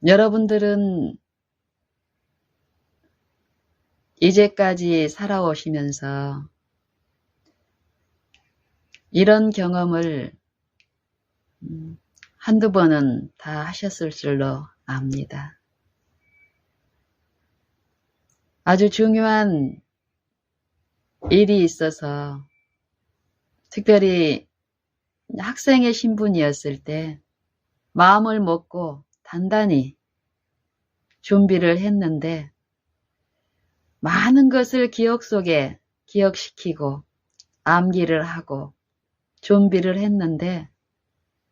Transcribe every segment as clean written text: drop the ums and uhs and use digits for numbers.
여러분들은 이제까지 살아오시면서 이런 경험을 한두 번은 다 하셨을 줄로 압니다. 아주 중요한 일이 있어서 특별히 학생의 신분이었을 때 마음을 먹고 단단히 준비를 했는데 많은 것을 기억 속에 기억시키고 암기를 하고 준비를 했는데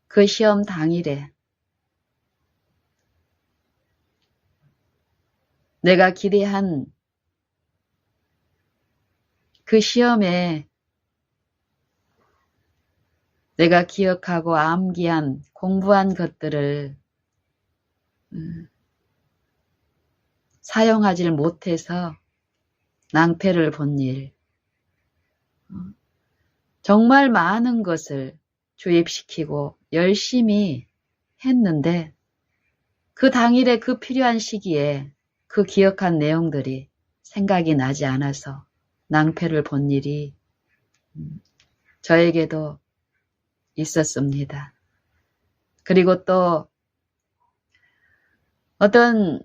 그 시험 당일에 내가 기대한 그 시험에 내가 기억하고 암기한 공부한 것들을 사용하지 못해서 낭패를 본 일, 정말 많은 것을 주입시키고 열심히 했는데 그 당일에 그 필요한 시기에 그 기억한 내용들이 생각이 나지 않아서 낭패를 본 일이 저에게도 있었습니다. 그리고 또 어떤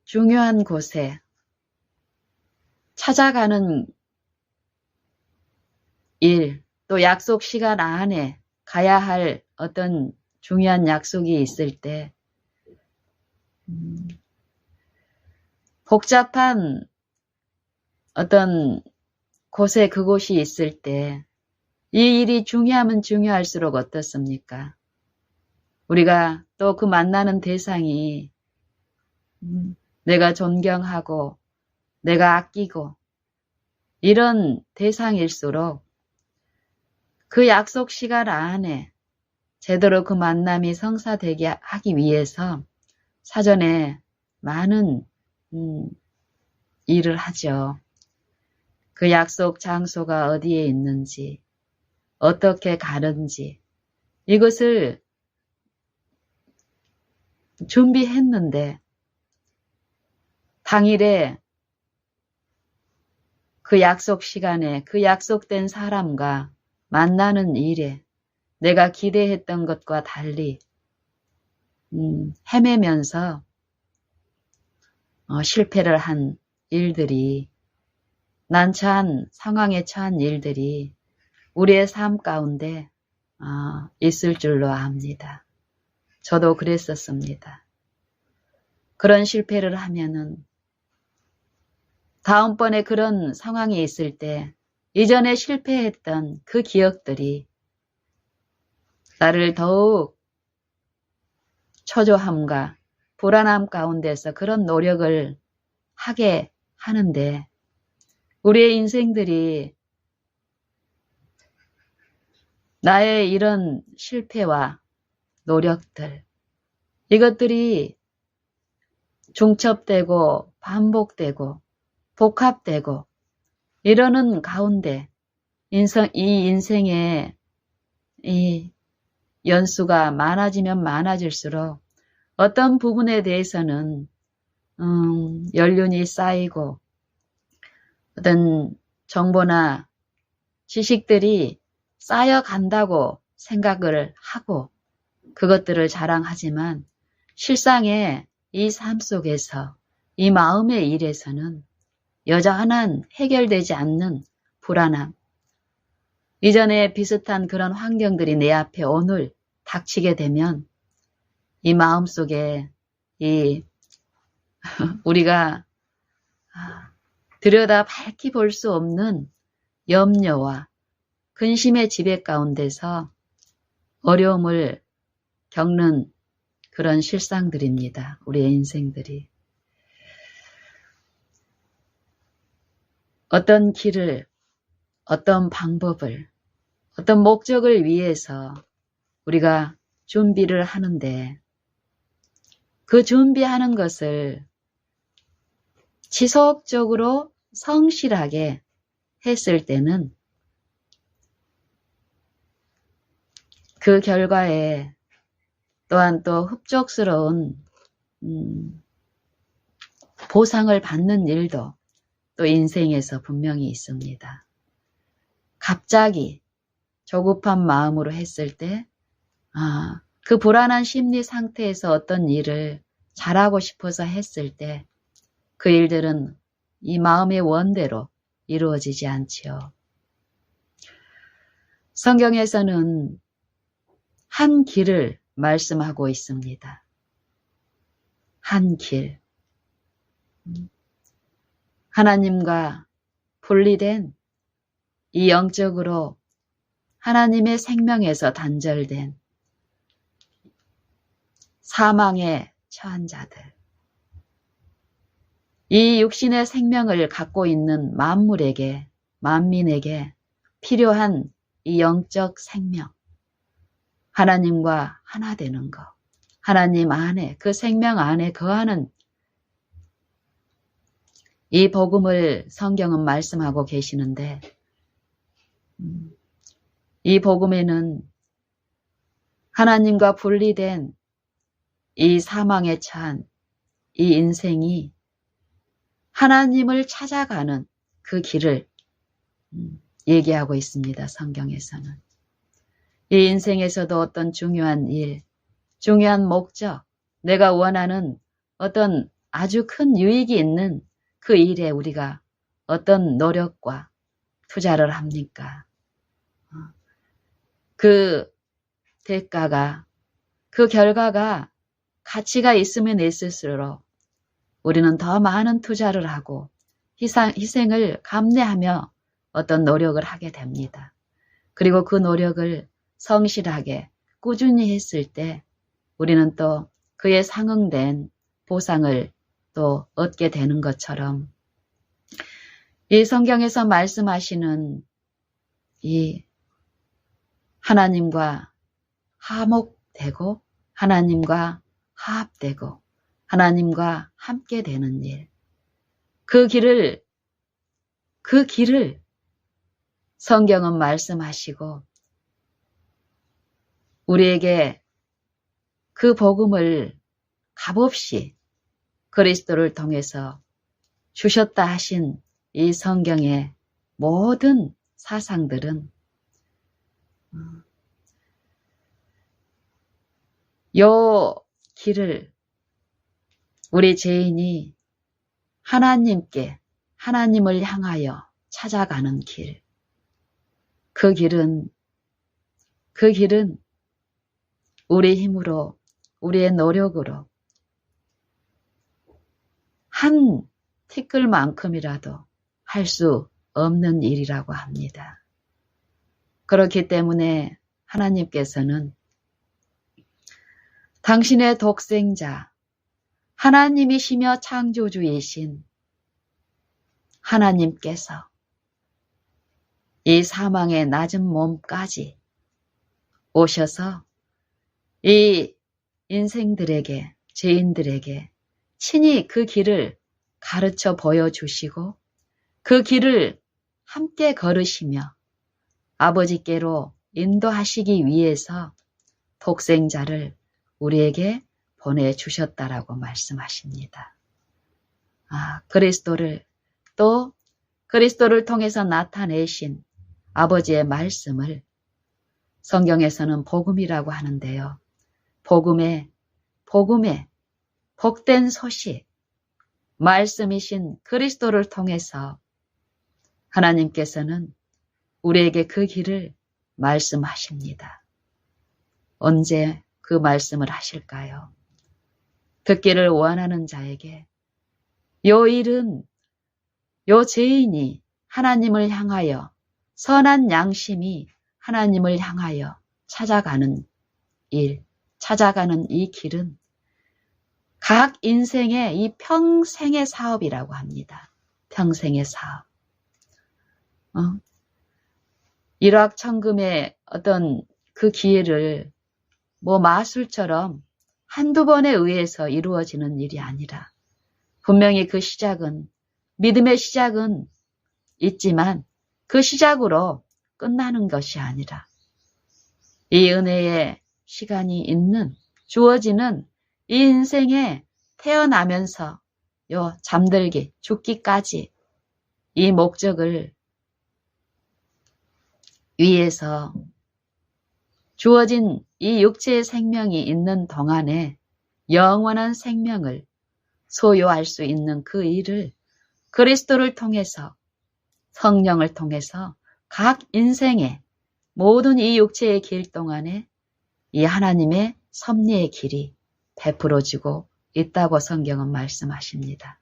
중요한 곳에 찾아가는 일, 또 약속 시간 안에 가야 할 어떤 중요한 약속이 있을 때 복잡한 어떤 곳에 그곳이 있을 때 이 일이 중요하면 중요할수록 어떻습니까? 우리가 또 그 만나는 대상이 내가 존경하고 내가 아끼고 이런 대상일수록 그 약속 시간 안에 제대로 그 만남이 성사되게 하기 위해서 사전에 많은 일을 하죠. 그 약속 장소가 어디에 있는지, 어떻게 가는지 이것을 준비했는데 당일에 그 약속 시간에 그 약속된 사람과 만나는 일에 내가 기대했던 것과 달리 헤매면서 실패를 한 일들이, 난처한 상황에 처한 일들이 우리의 삶 가운데 있을 줄로 압니다. 저도 그랬었습니다. 그런 실패를 하면은 다음번에 그런 상황이 있을 때 이전에 실패했던 그 기억들이 나를 더욱 초조함과 불안함 가운데서 그런 노력을 하게 하는데 우리의 인생들이 나의 이런 실패와 노력들, 이것들이 중첩되고 반복되고 복합되고 이러는 가운데 이 인생의 이 연수가 많아지면 많아질수록 어떤 부분에 대해서는 연륜이 쌓이고 어떤 정보나 지식들이 쌓여간다고 생각을 하고 그것들을 자랑하지만 실상의 이 삶 속에서 이 마음의 일에서는 여전한 해결되지 않는 불안함, 이전에 비슷한 그런 환경들이 내 앞에 오늘 닥치게 되면 이 마음속에 우리가 들여다 밝히 볼 수 없는 염려와 근심의 지배 가운데서 어려움을 겪는 그런 실상들입니다. 우리의 인생들이. 어떤 길을, 어떤 방법을, 어떤 목적을 위해서 우리가 준비를 하는데 그 준비하는 것을 지속적으로 성실하게 했을 때는 그 결과에 또한 또 흡족스러운 보상을 받는 일도 또 인생에서 분명히 있습니다. 갑자기 조급한 마음으로 했을 때, 그 불안한 심리 상태에서 어떤 일을 잘하고 싶어서 했을 때, 그 일들은 이 마음의 원대로 이루어지지 않지요. 성경에서는 한 길을 말씀하고 있습니다. 한 길. 하나님과 분리된 이 영적으로 하나님의 생명에서 단절된 사망에 처한 자들. 이 육신의 생명을 갖고 있는 만물에게, 만민에게 필요한 이 영적 생명. 하나님과 하나 되는 것. 하나님 안에, 그 생명 안에 거하는 이 복음을 성경은 말씀하고 계시는데, 이 복음에는 하나님과 분리된 이 사망에 처한 이 인생이 하나님을 찾아가는 그 길을 얘기하고 있습니다. 성경에서는. 이 인생에서도 어떤 중요한 일, 중요한 목적, 내가 원하는 어떤 아주 큰 유익이 있는 그 일에 우리가 어떤 노력과 투자를 합니까? 그 대가가, 그 결과가 가치가 있으면 있을수록 우리는 더 많은 투자를 하고 희생을 감내하며 어떤 노력을 하게 됩니다. 그리고 그 노력을 성실하게 꾸준히 했을 때 우리는 또 그에 상응된 보상을 또 얻게 되는 것처럼 이 성경에서 말씀하시는 이 하나님과 화목되고 하나님과 화합되고 하나님과 함께 되는 일, 그 길을 성경은 말씀하시고 우리에게 그 복음을 값없이 그리스도를 통해서 주셨다 하신 이 성경의 모든 사상들은 요 길을 우리 죄인이 하나님께, 하나님을 향하여 찾아가는 길, 그 길은 우리 힘으로, 우리의 노력으로 한 티끌만큼이라도 할 수 없는 일이라고 합니다. 그렇기 때문에 하나님께서는 당신의 독생자, 하나님이시며 창조주이신 하나님께서 이 사망의 낮은 몸까지 오셔서 이 인생들에게, 죄인들에게 친히 그 길을 가르쳐 보여주시고 그 길을 함께 걸으시며 아버지께로 인도하시기 위해서 독생자를 우리에게 보내주셨다라고 말씀하십니다. 그리스도를 또 그리스도를 통해서 나타내신 아버지의 말씀을 성경에서는 복음이라고 하는데요. 복음의 복된 소식, 말씀이신 그리스도를 통해서 하나님께서는 우리에게 그 길을 말씀하십니다. 언제 그 말씀을 하실까요? 듣기를 원하는 자에게 요 일은 요 죄인이 하나님을 향하여 선한 양심이 하나님을 향하여 찾아가는 일, 찾아가는 이 길은 각 인생의 이 평생의 사업이라고 합니다. 평생의 사업. 일확천금의 어떤 그 기회를 마술처럼 한두 번에 의해서 이루어지는 일이 아니라 분명히 그 시작은, 믿음의 시작은 있지만 그 시작으로 끝나는 것이 아니라 이 은혜의 시간이 있는, 주어지는 이 인생의 태어나면서 잠들기, 죽기까지 이 목적을 위해서 주어진 이 육체의 생명이 있는 동안에 영원한 생명을 소유할 수 있는 그 일을 그리스도를 통해서, 성령을 통해서 각 인생의 모든 이 육체의 길 동안에 이 하나님의 섭리의 길이 베풀어지고 있다고 성경은 말씀하십니다.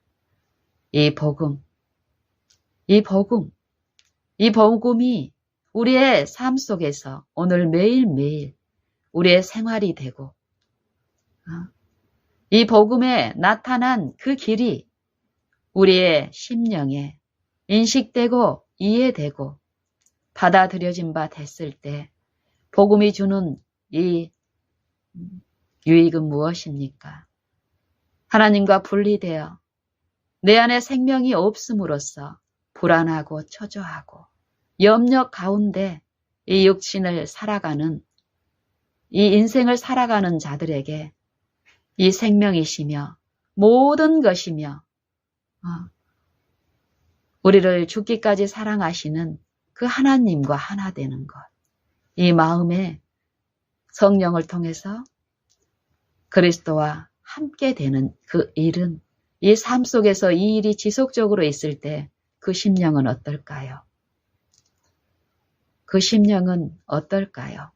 이 복음이 우리의 삶 속에서 오늘 매일매일 우리의 생활이 되고, 이 복음에 나타난 그 길이 우리의 심령에 인식되고 이해되고 받아들여진 바 됐을 때 복음이 주는 이 유익은 무엇입니까? 하나님과 분리되어 내 안에 생명이 없음으로써 불안하고 초조하고 염려 가운데 이 육신을 살아가는, 이 인생을 살아가는 자들에게 이 생명이시며 모든 것이며 우리를 죽기까지 사랑하시는 그 하나님과 하나 되는 것, 이 마음에 성령을 통해서 그리스도와 함께 되는 그 일은, 이 삶 속에서 이 일이 지속적으로 있을 때 그 심령은 어떨까요? 그 심령은 어떨까요?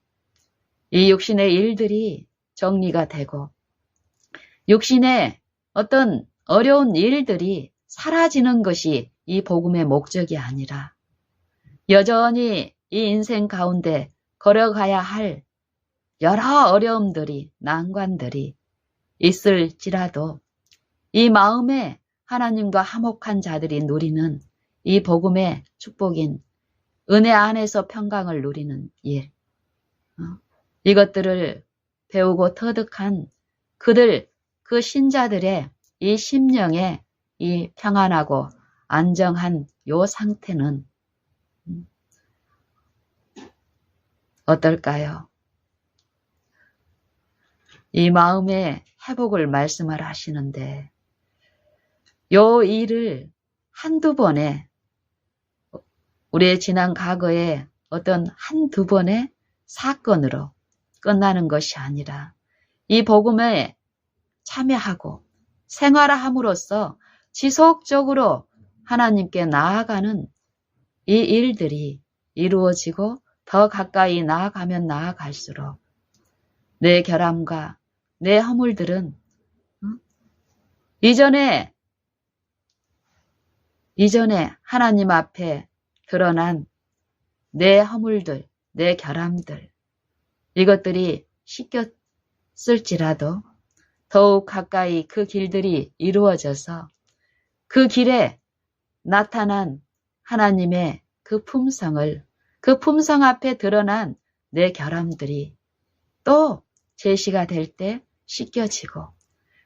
이 육신의 일들이 정리가 되고 육신의 어떤 어려운 일들이 사라지는 것이 이 복음의 목적이 아니라 여전히 이 인생 가운데 걸어가야 할 여러 어려움들이, 난관들이 있을지라도 이 마음에 하나님과 화목한 자들이 누리는 이 복음의 축복인 은혜 안에서 평강을 누리는 일, 이것들을 배우고 터득한 그 신자들의 이 심령의 이 평안하고 안정한 요 상태는 어떨까요? 이 마음의 회복을 말씀을 하시는데 요 일을 한두 번에, 우리의 지난 과거에 어떤 한두 번의 사건으로 끝나는 것이 아니라 이 복음에 참여하고 생활함으로써 지속적으로 하나님께 나아가는 이 일들이 이루어지고 더 가까이 나아가면 나아갈수록 내 결함과 내 허물들은 이전에 하나님 앞에 드러난 내 허물들, 내 결함들, 이것들이 씻겼을지라도 더욱 가까이 그 길들이 이루어져서 그 길에 나타난 하나님의 그 품성을, 그 품성 앞에 드러난 내 결함들이 또 제시가 될 때 씻겨지고,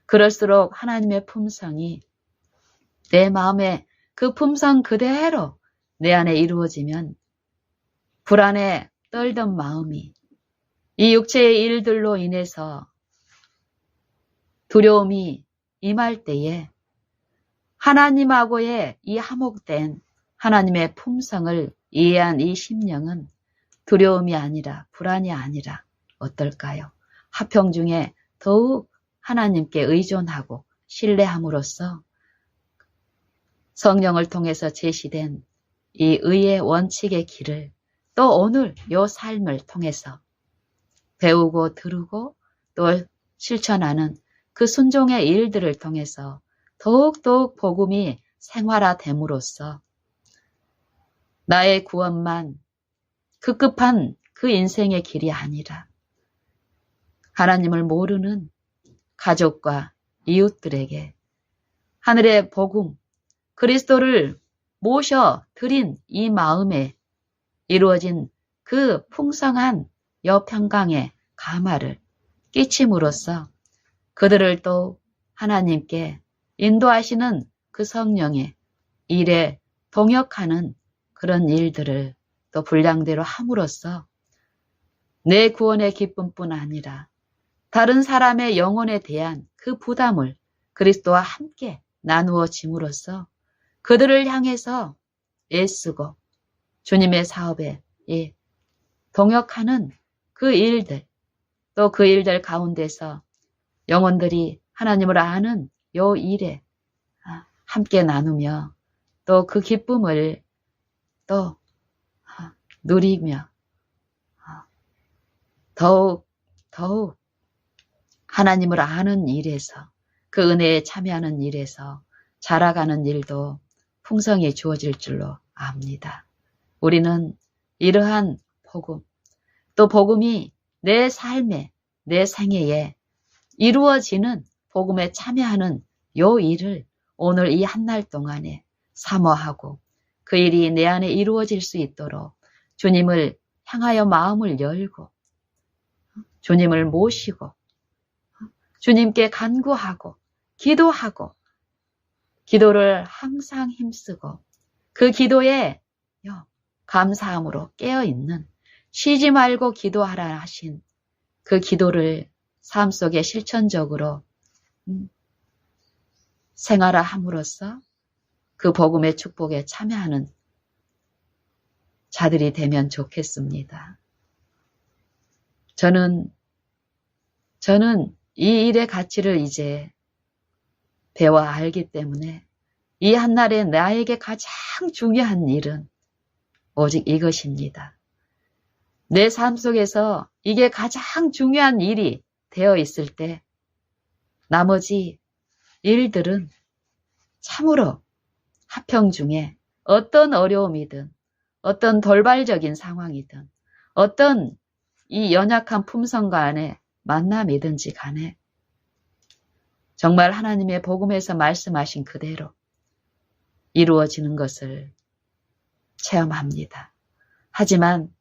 그럴수록 하나님의 품성이 내 마음에 그 품성 그대로 내 안에 이루어지면 불안에 떨던 마음이 이 육체의 일들로 인해서 두려움이 임할 때에 하나님하고의 이 화목된 하나님의 품성을 이해한 이 심령은 두려움이 아니라, 불안이 아니라 어떨까요? 화평 중에 더욱 하나님께 의존하고 신뢰함으로써 성령을 통해서 제시된 이 의의 원칙의 길을 또 오늘 요 삶을 통해서 배우고 들으고 또 실천하는 그 순종의 일들을 통해서 더욱더욱 복음이 생활화됨으로써 나의 구원만 급급한 그 인생의 길이 아니라 하나님을 모르는 가족과 이웃들에게 하늘의 복음, 그리스도를 모셔 드린 이 마음에 이루어진 그 풍성한 여평강의 감화를 끼침으로써 그들을 또 하나님께 인도하시는 그 성령의 일에 동역하는 그런 일들을 또 분량대로 함으로써 내 구원의 기쁨뿐 아니라 다른 사람의 영혼에 대한 그 부담을 그리스도와 함께 나누어짐으로써 그들을 향해서 애쓰고 주님의 사업에 동역하는 그 일들, 또 그 일들 가운데서 영혼들이 하나님을 아는 요 일에 함께 나누며 또 그 기쁨을 또 누리며 더욱 하나님을 아는 일에서 그 은혜에 참여하는 일에서 자라가는 일도 풍성히 주어질 줄로 압니다. 우리는 이러한 복음, 또 복음이 내 삶에, 내 생애에 이루어지는 복음에 참여하는 요 일을 오늘 이 한 날 동안에 사모하고 그 일이 내 안에 이루어질 수 있도록 주님을 향하여 마음을 열고 주님을 모시고 주님께 간구하고 기도하고 기도를 항상 힘쓰고 그 기도에 감사함으로 깨어있는 쉬지 말고 기도하라 하신 그 기도를 삶 속에 실천적으로 생활함으로써 그 복음의 축복에 참여하는 자들이 되면 좋겠습니다. 저는 이 일의 가치를 이제 배워 알기 때문에 이 한날에 나에게 가장 중요한 일은 오직 이것입니다. 내 삶 속에서 이게 가장 중요한 일이 되어 있을 때 나머지 일들은 참으로 하평 중에 어떤 어려움이든 어떤 돌발적인 상황이든 어떤 이 연약한 품성 간의 만남이든지 간에 정말 하나님의 복음에서 말씀하신 그대로 이루어지는 것을 체험합니다. 하지만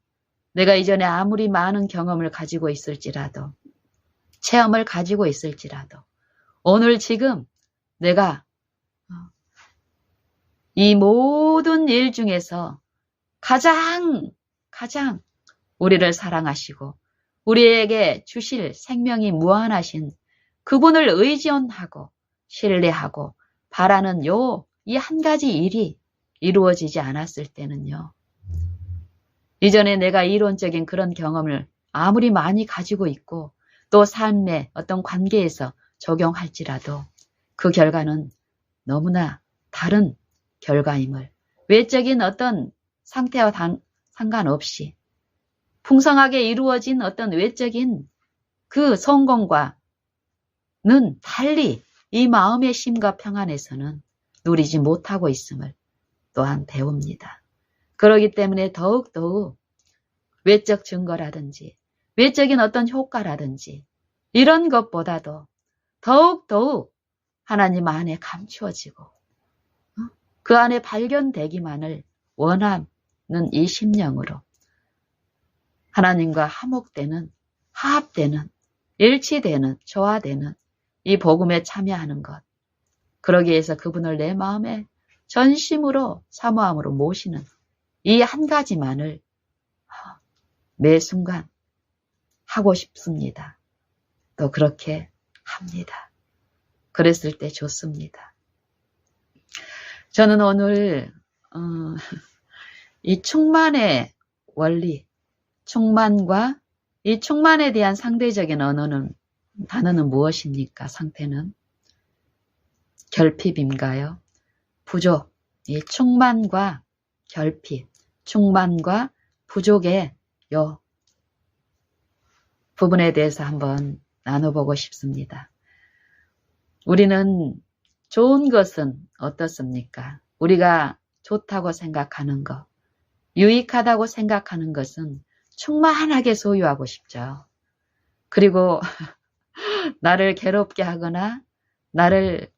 내가 이전에 아무리 많은 경험을 가지고 있을지라도 체험을 가지고 있을지라도 오늘 지금 내가 이 모든 일 중에서 가장 우리를 사랑하시고 우리에게 주실 생명이 무한하신 그분을 의존하고 신뢰하고 바라는 이 한 가지 일이 이루어지지 않았을 때는요. 이전에 내가 이론적인 그런 경험을 아무리 많이 가지고 있고 또 삶의 어떤 관계에서 적용할지라도 그 결과는 너무나 다른 결과임을 외적인 어떤 상태와 상관없이 풍성하게 이루어진 어떤 외적인 그 성공과는 달리 이 마음의 쉼과 평안에서는 누리지 못하고 있음을 또한 배웁니다. 그렇기 때문에 더욱더욱 외적 증거라든지 외적인 어떤 효과라든지 이런 것보다도 더욱더욱 하나님 안에 감추어지고 그 안에 발견되기만을 원하는 이 심령으로 하나님과 화목되는, 화합되는, 일치되는, 조화되는 이 복음에 참여하는 것. 그러기 위해서 그분을 내 마음에 전심으로 사모함으로 모시는 이 한 가지만을 매 순간 하고 싶습니다. 또 그렇게 합니다. 그랬을 때 좋습니다. 저는 오늘 이 충만의 원리, 충만과 이 충만에 대한 상대적인 단어는 무엇입니까? 상태는 결핍인가요? 부족, 이 충만과 결핍, 충만과 부족의 요 부분에 대해서 한번 나눠보고 싶습니다. 우리는 좋은 것은 어떻습니까? 우리가 좋다고 생각하는 것, 유익하다고 생각하는 것은 충만하게 소유하고 싶죠. 그리고 나를 괴롭게 하거나 나를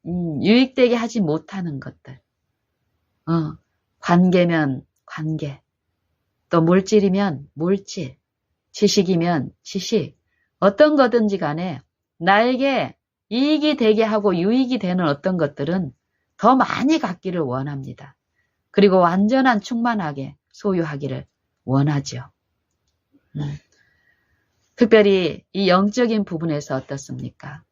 유익되게 하지 못하는 것들, 관계면 관계, 또 물질이면 물질, 지식이면 지식, 어떤 거든지 간에 나에게 이익이 되게 하고 유익이 되는 어떤 것들은 더 많이 갖기를 원합니다. 그리고 완전한 충만하게 소유하기를 원하죠. 특별히 이 영적인 부분에서 어떻습니까?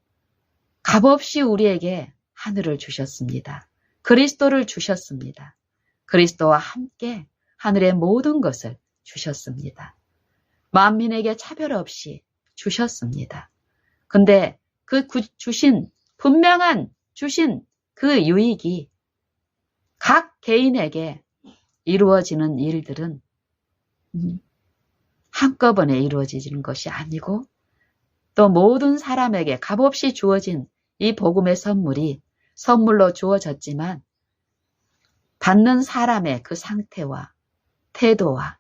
값없이 우리에게 하늘을 주셨습니다. 그리스도를 주셨습니다. 그리스도와 함께 하늘의 모든 것을 주셨습니다. 만민에게 차별 없이 주셨습니다. 근데 그 분명한 주신 그 유익이 각 개인에게 이루어지는 일들은 한꺼번에 이루어지는 것이 아니고 또 모든 사람에게 값없이 주어진 이 복음의 선물이 선물로 주어졌지만 받는 사람의 그 상태와 태도와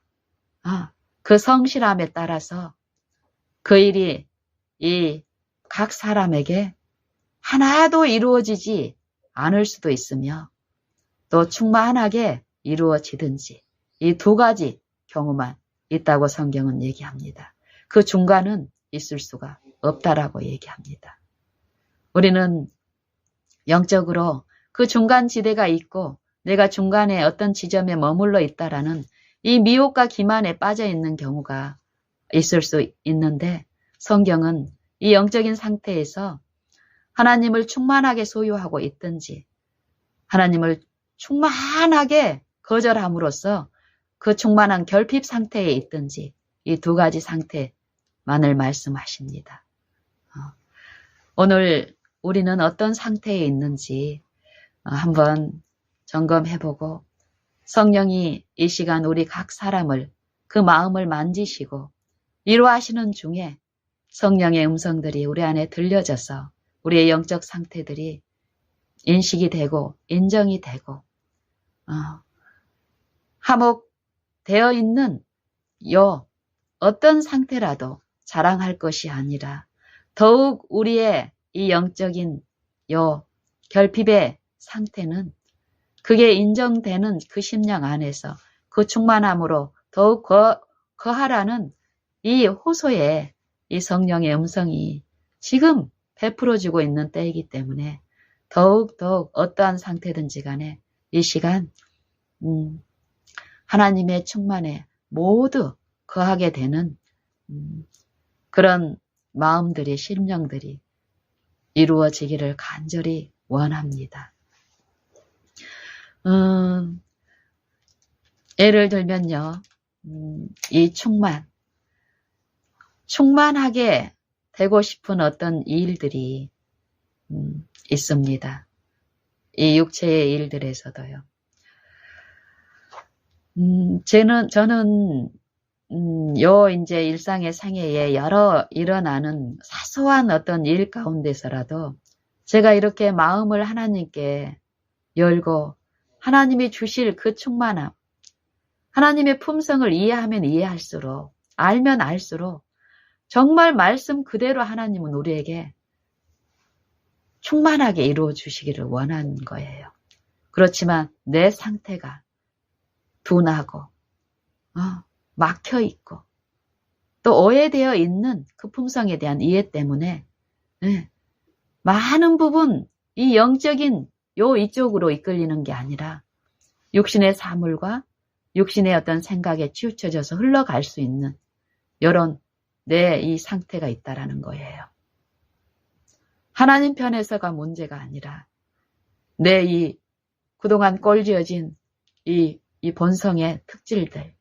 그 성실함에 따라서 그 일이 이 각 사람에게 하나도 이루어지지 않을 수도 있으며 또 충만하게 이루어지든지 이 두 가지 경우만 있다고 성경은 얘기합니다. 그 중간은 있을 수가 없다라고 얘기합니다. 우리는 영적으로 그 중간 지대가 있고 내가 중간에 어떤 지점에 머물러 있다라는 이 미혹과 기만에 빠져 있는 경우가 있을 수 있는데 성경은 이 영적인 상태에서 하나님을 충만하게 소유하고 있든지 하나님을 충만하게 거절함으로써 그 충만한 결핍 상태에 있든지 이 두 가지 상태만을 말씀하십니다. 오늘 우리는 어떤 상태에 있는지 한번 점검해보고 성령이 이 시간 우리 각 사람을 그 마음을 만지시고 위로하시는 중에 성령의 음성들이 우리 안에 들려져서 우리의 영적 상태들이 인식이 되고 인정이 되고 화목되어 있는 어떤 상태라도 자랑할 것이 아니라 더욱 우리의 이 영적인 결핍의 상태는 그게 인정되는 그 심령 안에서 그 충만함으로 더욱 거하라는 이 호소의 이 성령의 음성이 지금 베풀어지고 있는 때이기 때문에 더욱더욱 어떠한 상태든지 간에 이 시간 하나님의 충만에 모두 거하게 되는 그런 마음들이 심령들이 이루어지기를 간절히 원합니다. 예를 들면요. 이 충만하게 되고 싶은 어떤 일들이 있습니다. 이 육체의 일들에서도요. 저는 이제 일상의 생애에 여러 일어나는 사소한 어떤 일 가운데서라도 제가 이렇게 마음을 하나님께 열고 하나님이 주실 그 충만함, 하나님의 품성을 이해하면 이해할수록, 알면 알수록 정말 말씀 그대로 하나님은 우리에게 충만하게 이루어 주시기를 원하는 거예요. 그렇지만 내 상태가 둔하고 막혀있고 또 오해되어 있는 그 품성에 대한 이해 때문에 많은 부분 이 영적인 이쪽으로 이끌리는 게 아니라 육신의 사물과 육신의 어떤 생각에 치우쳐져서 흘러갈 수 있는 이런 내 이 상태가 있다라는 거예요. 하나님 편에서가 문제가 아니라 내 이 그동안 꼴지어진 이 본성의 특질들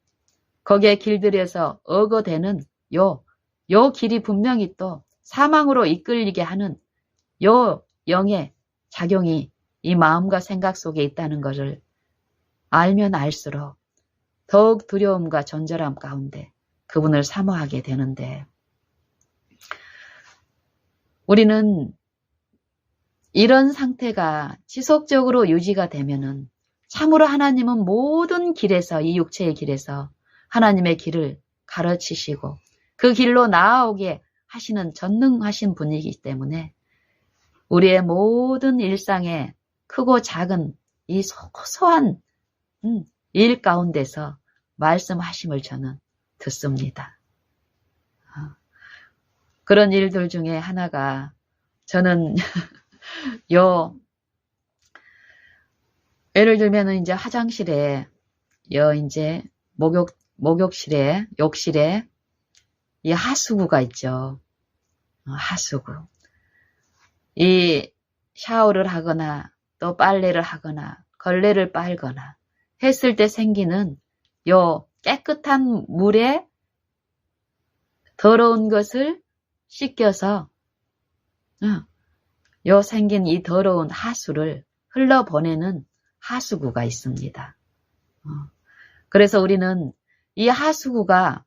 거기에 길들여서 어거되는 요 길이 분명히 또 사망으로 이끌리게 하는 영의 작용이 이 마음과 생각 속에 있다는 것을 알면 알수록 더욱 두려움과 존절함 가운데 그분을 사모하게 되는데 우리는 이런 상태가 지속적으로 유지가 되면은 참으로 하나님은 모든 길에서 이 육체의 길에서 하나님의 길을 가르치시고 그 길로 나아오게 하시는 전능하신 분이기 때문에 우리의 모든 일상의 크고 작은 이 소소한 일 가운데서 말씀하심을 저는 듣습니다. 그런 일들 중에 하나가 저는 예를 들면은 이제 화장실에 이제 목욕실에 욕실에 이 하수구가 있죠. 하수구. 이 샤워를 하거나 또 빨래를 하거나 걸레를 빨거나 했을 때 생기는 요 깨끗한 물에 더러운 것을 씻겨서 요 생긴 이 더러운 하수를 흘러보내는 하수구가 있습니다. 그래서 우리는 이 하수구가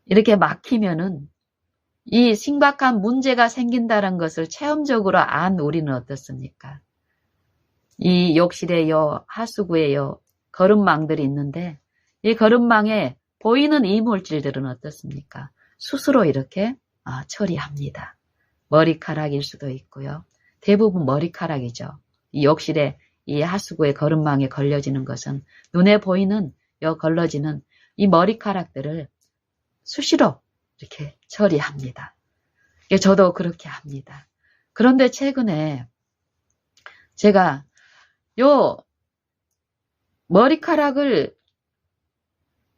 이렇게 막히면은 이 심각한 문제가 생긴다는 것을 체험적으로 안 우리는 어떻습니까? 이 욕실에 요 하수구에 요 거름망들이 있는데 이 거름망에 보이는 이물질들은 어떻습니까? 스스로 이렇게 처리합니다. 머리카락일 수도 있고요. 대부분 머리카락이죠. 이 욕실에 이 하수구의 거름망에 걸려지는 것은 눈에 보이는 요 걸러지는 이 머리카락들을 수시로 이렇게 처리합니다. 저도 그렇게 합니다. 그런데 최근에 제가 요 머리카락을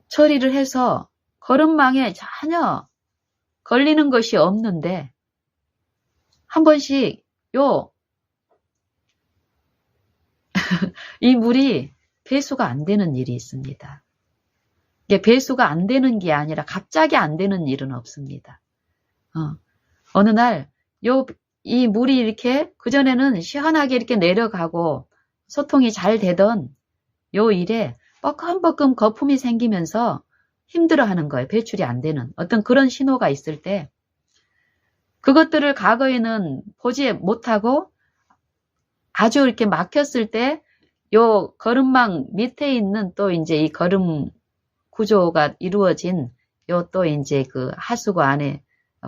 처리를 해서 거름망에 전혀 걸리는 것이 없는데 한 번씩 이 물이 배수가 안 되는 일이 있습니다. 이게 배수가 안 되는 게 아니라 갑자기 안 되는 일은 없습니다. 어느 날 이 물이 이렇게 그전에는 시원하게 이렇게 내려가고 소통이 잘 되던 요 일에 뻐끔뻐끔 거품이 생기면서 힘들어하는 거예요. 배출이 안 되는 어떤 그런 신호가 있을 때 그것들을 과거에는 보지 못하고 아주 이렇게 막혔을 때 요 거름망 밑에 있는 또 이제 이 거름 구조가 이루어진 요 또 이제 그 하수구 안에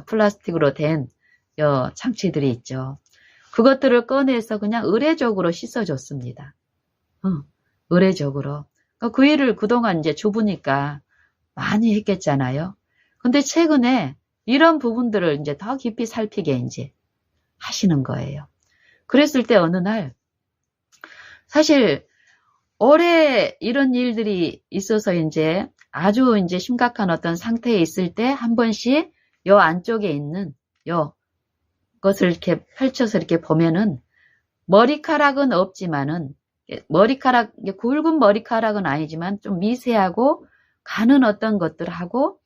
플라스틱으로 된 요 장치들이 있죠. 그것들을 꺼내서 그냥 의례적으로 씻어줬습니다. 의례적으로. 그 일을 그동안 이제 주부니까 많이 했겠잖아요. 근데 최근에 이런 부분들을 이제 더 깊이 살피게 이제 하시는 거예요. 그랬을 때 어느 날 사실 올해 이런 일들이 있어서 이제 아주 이제 심각한 어떤 상태에 있을 때 한 번씩 요 안쪽에 있는 요 것을 이렇게 펼쳐서 이렇게 보면은 머리카락은 없지만은 굵은 머리카락은 아니지만 좀 미세하고 가는 어떤 것들하고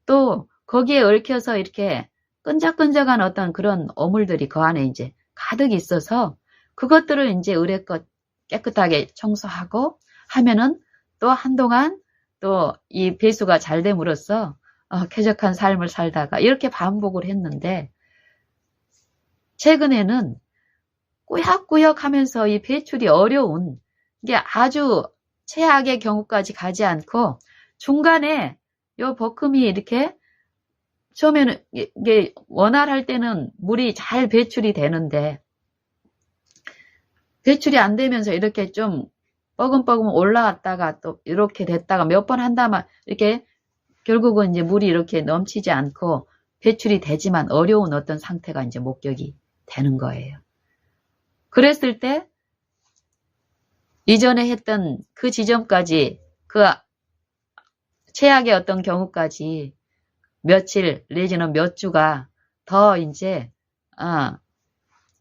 또 거기에 얽혀서 이렇게 끈적끈적한 어떤 그런 어물들이 그 안에 이제 가득 있어서 그것들을 이제 의례껏 깨끗하게 청소하고 하면은 또 한동안 또 이 배수가 잘 됨으로써 쾌적한 삶을 살다가 이렇게 반복을 했는데 최근에는 꾸역꾸역 하면서 이 배출이 어려운 이게 아주 최악의 경우까지 가지 않고 중간에 요 버금이 이렇게 처음에는 이게 원활할 때는 물이 잘 배출이 되는데 배출이 안 되면서 이렇게 좀 뻐금뻐금 올라왔다가 또 이렇게 됐다가 몇 번 한다면 이렇게 결국은 이제 물이 이렇게 넘치지 않고 배출이 되지만 어려운 어떤 상태가 이제 목격이 되는 거예요. 그랬을 때 이전에 했던 그 지점까지 그 최악의 어떤 경우까지 며칠 내지는 몇 주가 더 이제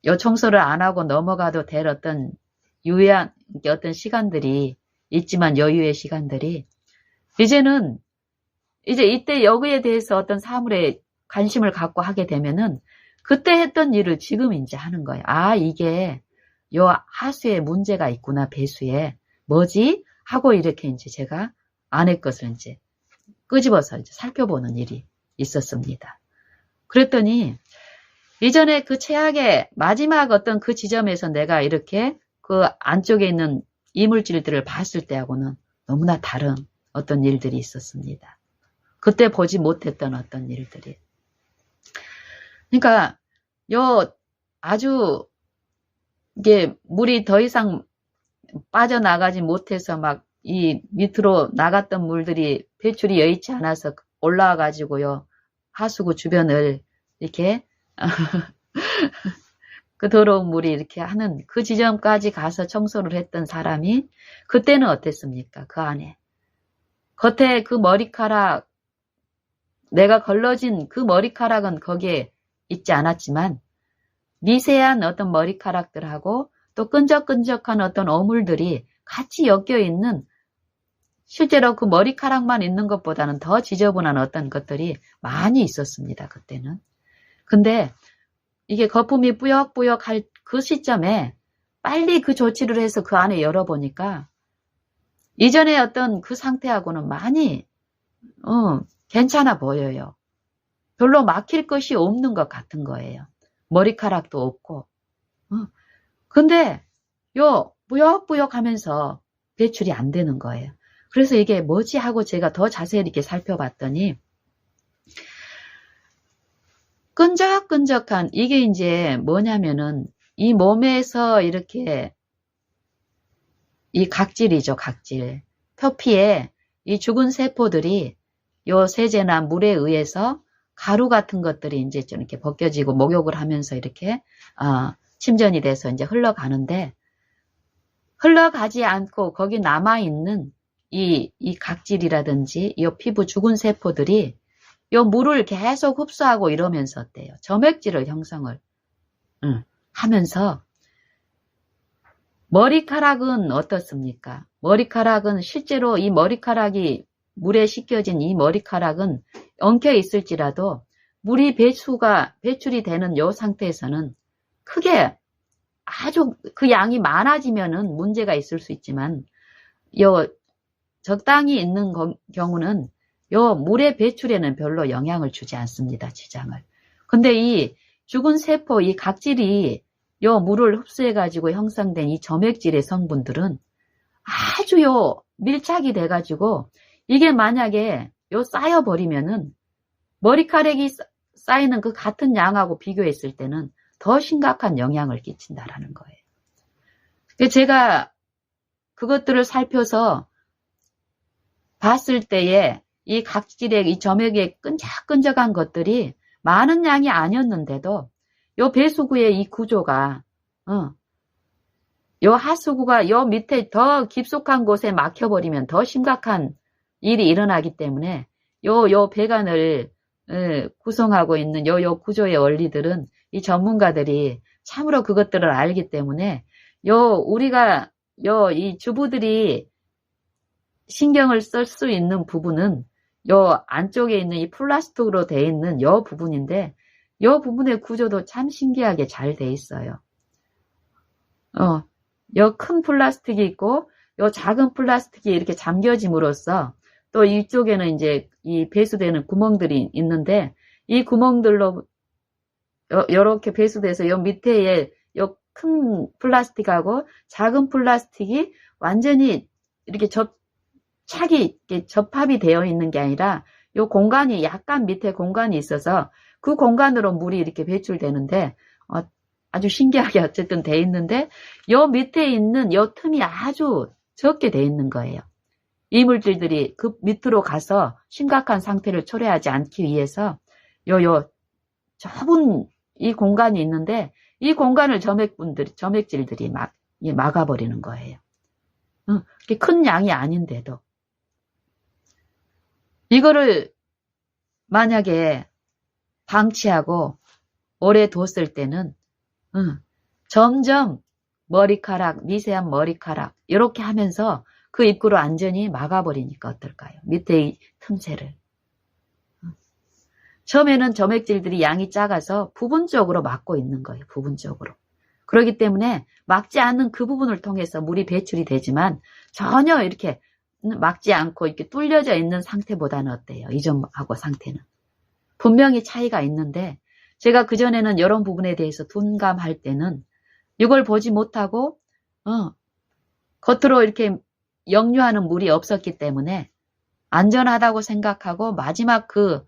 요 청소를 안 하고 넘어가도 될 어떤 유의한 어떤 시간들이 있지만 여유의 시간들이 이제는 이제 이때 여기에 대해서 어떤 사물에 관심을 갖고 하게 되면은 그때 했던 일을 지금 이제 하는 거예요. 이게 요 하수에 문제가 있구나, 배수에. 뭐지? 하고 이렇게 이제 제가 안의 것을 이제 끄집어서 이제 살펴보는 일이 있었습니다. 그랬더니 이전에 그 최악의 마지막 어떤 그 지점에서 내가 이렇게 그 안쪽에 있는 이물질들을 봤을 때하고는 너무나 다른 어떤 일들이 있었습니다. 그때 보지 못했던 어떤 일들이. 그러니까 요 아주 이게 물이 더 이상 빠져나가지 못해서 막 이 밑으로 나갔던 물들이 배출이 여의치 않아서 올라와 가지고요 하수구 주변을 이렇게 그 더러운 물이 이렇게 하는 그 지점까지 가서 청소를 했던 사람이 그때는 어땠습니까? 그 안에 겉에 그 머리카락 내가 걸러진 그 머리카락은 거기에 있지 않았지만 미세한 어떤 머리카락들하고 또 끈적끈적한 어떤 오물들이 같이 엮여 있는, 실제로 그 머리카락만 있는 것보다는 더 지저분한 어떤 것들이 많이 있었습니다. 그때는. 근데 이게 거품이 뿌역뿌역 할 그 시점에 빨리 그 조치를 해서 그 안에 열어보니까 이전의 어떤 그 상태하고는 많이 괜찮아 보여요. 별로 막힐 것이 없는 것 같은 거예요. 머리카락도 없고. 근데 요 뿌역뿌역 하면서 배출이 안 되는 거예요. 그래서 이게 뭐지 하고 제가 더 자세히 이렇게 살펴봤더니 끈적끈적한, 이게 이제 뭐냐면은 이 몸에서 이렇게 이 각질이죠, 각질. 표피에 이 죽은 세포들이 요 세제나 물에 의해서 가루 같은 것들이 이제 좀 이렇게 벗겨지고 목욕을 하면서 이렇게 침전이 돼서 이제 흘러가는데, 흘러가지 않고 거기 남아있는 이 각질이라든지 이 피부 죽은 세포들이 요 물을 계속 흡수하고 이러면서 어때요? 점액질을 형성을 하면서, 머리카락은 어떻습니까? 머리카락은 실제로 이 머리카락이 물에 씻겨진 이 머리카락은 엉켜 있을지라도 물이 배출이 되는 요 상태에서는 크게 아주 그 양이 많아지면은 문제가 있을 수 있지만 요 적당히 있는 경우는 요 물의 배출에는 별로 영향을 주지 않습니다. 지장을. 근데 이 죽은 세포, 이 각질이 요 물을 흡수해가지고 형성된 이 점액질의 성분들은 아주 요 밀착이 돼가지고 이게 만약에 요 쌓여버리면은 머리카락이 쌓이는 그 같은 양하고 비교했을 때는 더 심각한 영향을 끼친다라는 거예요. 제가 그것들을 살펴서 봤을 때에 이 각질의 이 점액의 끈적끈적한 것들이 많은 양이 아니었는데도 요 배수구의 이 구조가 요 하수구가 요 밑에 더 깊숙한 곳에 막혀버리면 더 심각한 일이 일어나기 때문에 요 배관을 구성하고 있는 요 구조의 원리들은 이 전문가들이 참으로 그것들을 알기 때문에 우리가 이 주부들이 신경을 쓸 수 있는 부분은 요 안쪽에 있는 이 플라스틱으로 되어 있는 요 부분인데, 요 부분의 구조도 참 신기하게 잘 돼 있어요. 요 큰 플라스틱이 있고 요 작은 플라스틱이 이렇게 잠겨짐으로써 또 이쪽에는 이제 이 배수되는 구멍들이 있는데, 이 구멍들로 요렇게 배수돼서 요 밑에 요 큰 플라스틱하고 작은 플라스틱이 완전히 이렇게 착이 접합이 되어 있는 게 아니라 요 공간이 약간 밑에 공간이 있어서 그 공간으로 물이 이렇게 배출되는데 아주 신기하게 어쨌든 돼 있는데, 요 밑에 있는 요 틈이 아주 적게 돼 있는 거예요. 이물질들이 그 밑으로 가서 심각한 상태를 초래하지 않기 위해서 요 좁은 이 공간이 있는데, 이 공간을 점액질들이 막아버리는 거예요. 큰 양이 아닌데도. 이거를 만약에 방치하고 오래 뒀을 때는 점점 머리카락, 미세한 머리카락 이렇게 하면서 그 입구를 완전히 막아버리니까 어떨까요? 밑에 이 틈새를. 처음에는 점액질들이 양이 작아서 부분적으로 막고 있는 거예요. 부분적으로. 그렇기 때문에 막지 않는 그 부분을 통해서 물이 배출이 되지만 전혀 이렇게 막지 않고 이렇게 뚫려져 있는 상태보다는 어때요? 이전하고 상태는. 분명히 차이가 있는데, 제가 그전에는 이런 부분에 대해서 둔감할 때는 이걸 보지 못하고 겉으로 이렇게 역류하는 물이 없었기 때문에 안전하다고 생각하고 마지막 그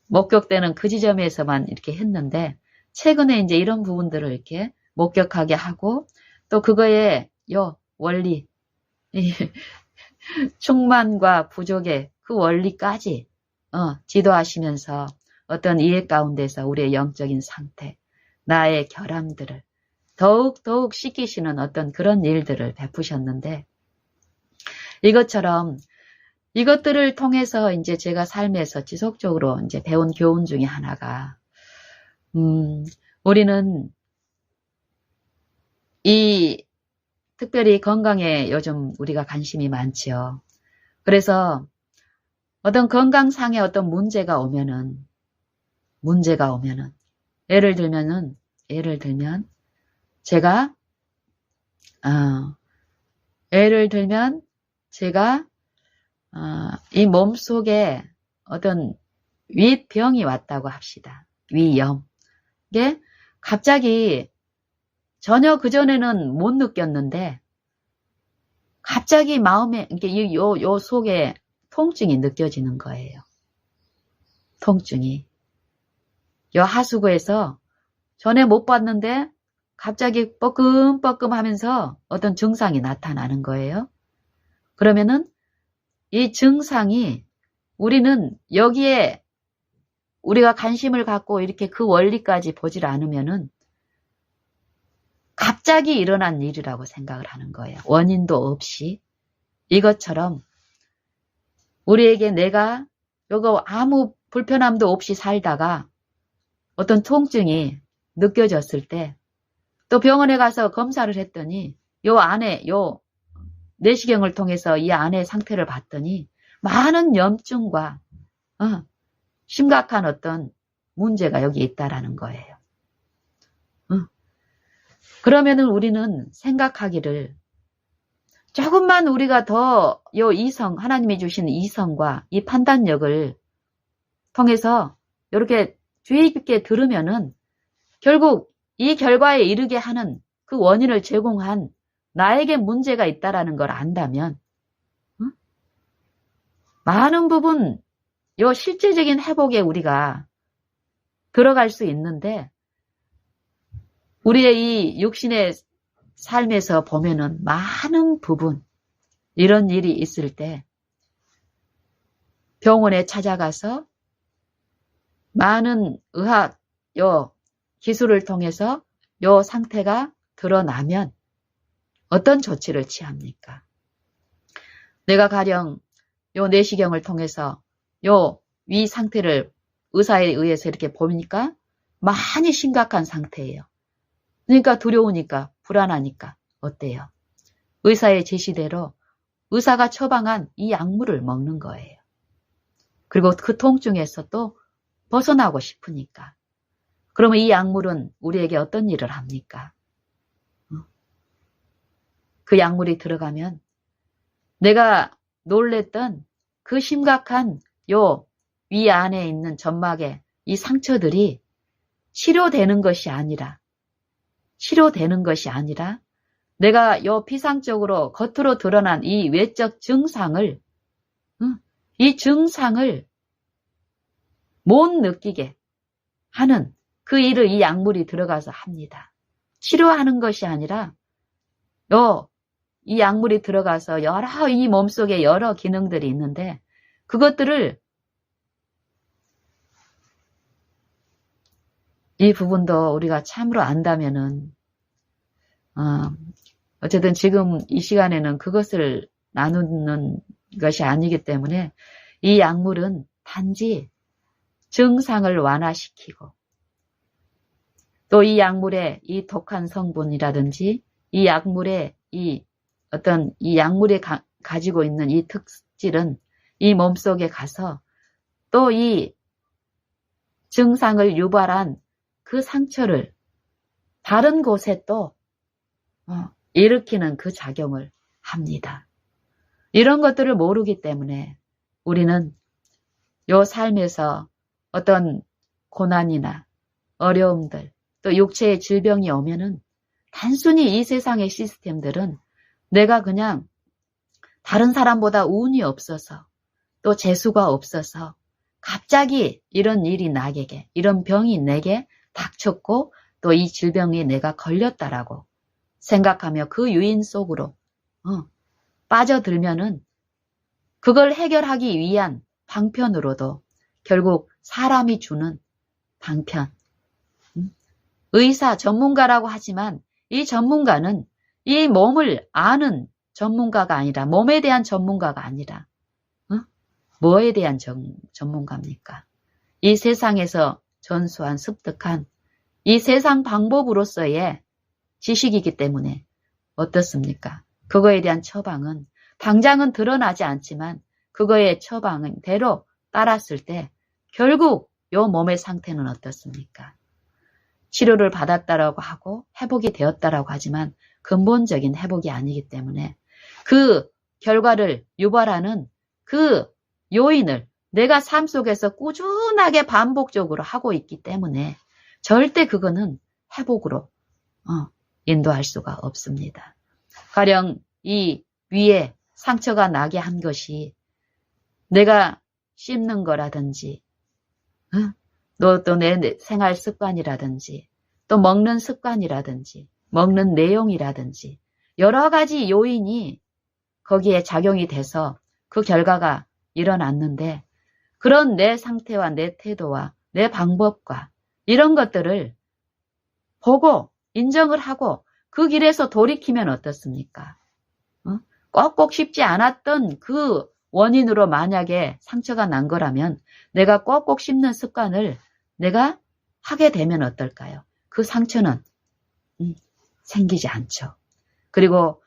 목격되는 그 지점에서만 이렇게 했는데, 최근에 이제 이런 부분들을 이렇게 목격하게 하고 또 그거의 원리, 충만과 부족의 그 원리까지 지도하시면서 어떤 이해 가운데서 우리의 영적인 상태, 나의 결함들을 더욱 씻기시는 어떤 그런 일들을 베푸셨는데, 이것처럼 이것들을 통해서 이제 제가 삶에서 지속적으로 이제 배운 교훈 중에 하나가, 우리는 특별히 건강에 요즘 우리가 관심이 많지요. 그래서 어떤 건강상의 어떤 문제가 오면은, 예를 들면, 제가, 이 몸속에 어떤 위병이 왔다고 합시다. 위염. 이게 갑자기 전혀 그전에는 못 느꼈는데, 갑자기 마음에, 이게 요 속에 통증이 느껴지는 거예요. 통증이. 요 하수구에서 전에 못 봤는데 갑자기 뻐끔뻐끔 하면서 어떤 증상이 나타나는 거예요. 그러면은 이 증상이 우리는 여기에 우리가 관심을 갖고 이렇게 그 원리까지 보질 않으면은 갑자기 일어난 일이라고 생각을 하는 거예요. 원인도 없이. 이것처럼 우리에게 내가 요거 아무 불편함도 없이 살다가 어떤 통증이 느껴졌을 때 또 병원에 가서 검사를 했더니 요 안에 내시경을 통해서 이 안의 상태를 봤더니 많은 염증과 심각한 어떤 문제가 여기 있다라는 거예요. 그러면은 우리는 생각하기를 조금만 우리가 더 하나님이 주신 이성과 이 판단력을 통해서 이렇게 주의 깊게 들으면은 결국 이 결과에 이르게 하는 그 원인을 제공한 나에게 문제가 있다라는 걸 안다면 많은 부분 실제적인 회복에 우리가 들어갈 수 있는데 우리의 이 육신의 삶에서 보면은 많은 부분 이런 일이 있을 때 병원에 찾아가서 많은 의학 기술을 통해서 요 상태가 드러나면 어떤 조치를 취합니까? 내가 가령 요 내시경을 통해서 요 위 상태를 의사에 의해서 이렇게 보니까 많이 심각한 상태예요. 그러니까 두려우니까 불안하니까 어때요? 의사의 제시대로 의사가 처방한 이 약물을 먹는 거예요. 그리고 그 통증에서 또 벗어나고 싶으니까. 그러면 이 약물은 우리에게 어떤 일을 합니까? 그 약물이 들어가면 내가 놀랬던 그 심각한 위 안에 있는 점막의 이 상처들이 치료되는 것이 아니라 내가 피상적으로 겉으로 드러난 이 외적 증상을 못 느끼게 하는 그 일을 이 약물이 들어가서 합니다. 치료하는 것이 아니라 이 약물이 들어가서 이 몸속에 여러 기능들이 있는데 그것들을 이 부분도 우리가 참으로 안다면은 어쨌든 지금 이 시간에는 그것을 나누는 것이 아니기 때문에 이 약물은 단지 증상을 완화시키고 또 이 약물의 이 독한 성분이라든지 이 약물의 이 약물이 가지고 있는 이 특질은 이 몸속에 가서 또 이 증상을 유발한 그 상처를 다른 곳에 또 일으키는 그 작용을 합니다. 이런 것들을 모르기 때문에 우리는 삶에서 어떤 고난이나 어려움들 또 육체의 질병이 오면은 단순히 이 세상의 시스템들은 내가 그냥 다른 사람보다 운이 없어서 또 재수가 없어서 갑자기 이런 일이 이런 병이 내게 닥쳤고 또 이 질병이 내가 걸렸다라고 생각하며 그 유인 속으로 빠져들면은 그걸 해결하기 위한 방편으로도 결국 사람이 주는 방편. 의사 전문가라고 하지만 이 전문가는 이 몸을 아는 전문가가 아니라 몸에 대한 전문가가 아니라 뭐에 대한 전문가입니까? 이 세상에서 전수한 습득한 이 세상 방법으로서의 지식이기 때문에 어떻습니까? 그거에 대한 처방은 당장은 드러나지 않지만 그거의 처방대로 따랐을 때 결국 요 몸의 상태는 어떻습니까? 치료를 받았다라고 하고 회복이 되었다라고 하지만 근본적인 회복이 아니기 때문에 그 결과를 유발하는 그 요인을 내가 삶 속에서 꾸준하게 반복적으로 하고 있기 때문에 절대 그거는 회복으로 인도할 수가 없습니다. 가령 이 위에 상처가 나게 한 것이 내가 씹는 거라든지 또 내 생활 습관이라든지 또 먹는 습관이라든지 먹는 내용이라든지 여러 가지 요인이 거기에 작용이 돼서 그 결과가 일어났는데 그런 내 상태와 내 태도와 내 방법과 이런 것들을 보고 인정을 하고 그 길에서 돌이키면 어떻습니까? 꼭꼭 씹지 않았던 그 원인으로 만약에 상처가 난 거라면 내가 꼭꼭 씹는 습관을 내가 하게 되면 어떨까요? 그 상처는 생기지 않죠. 그리고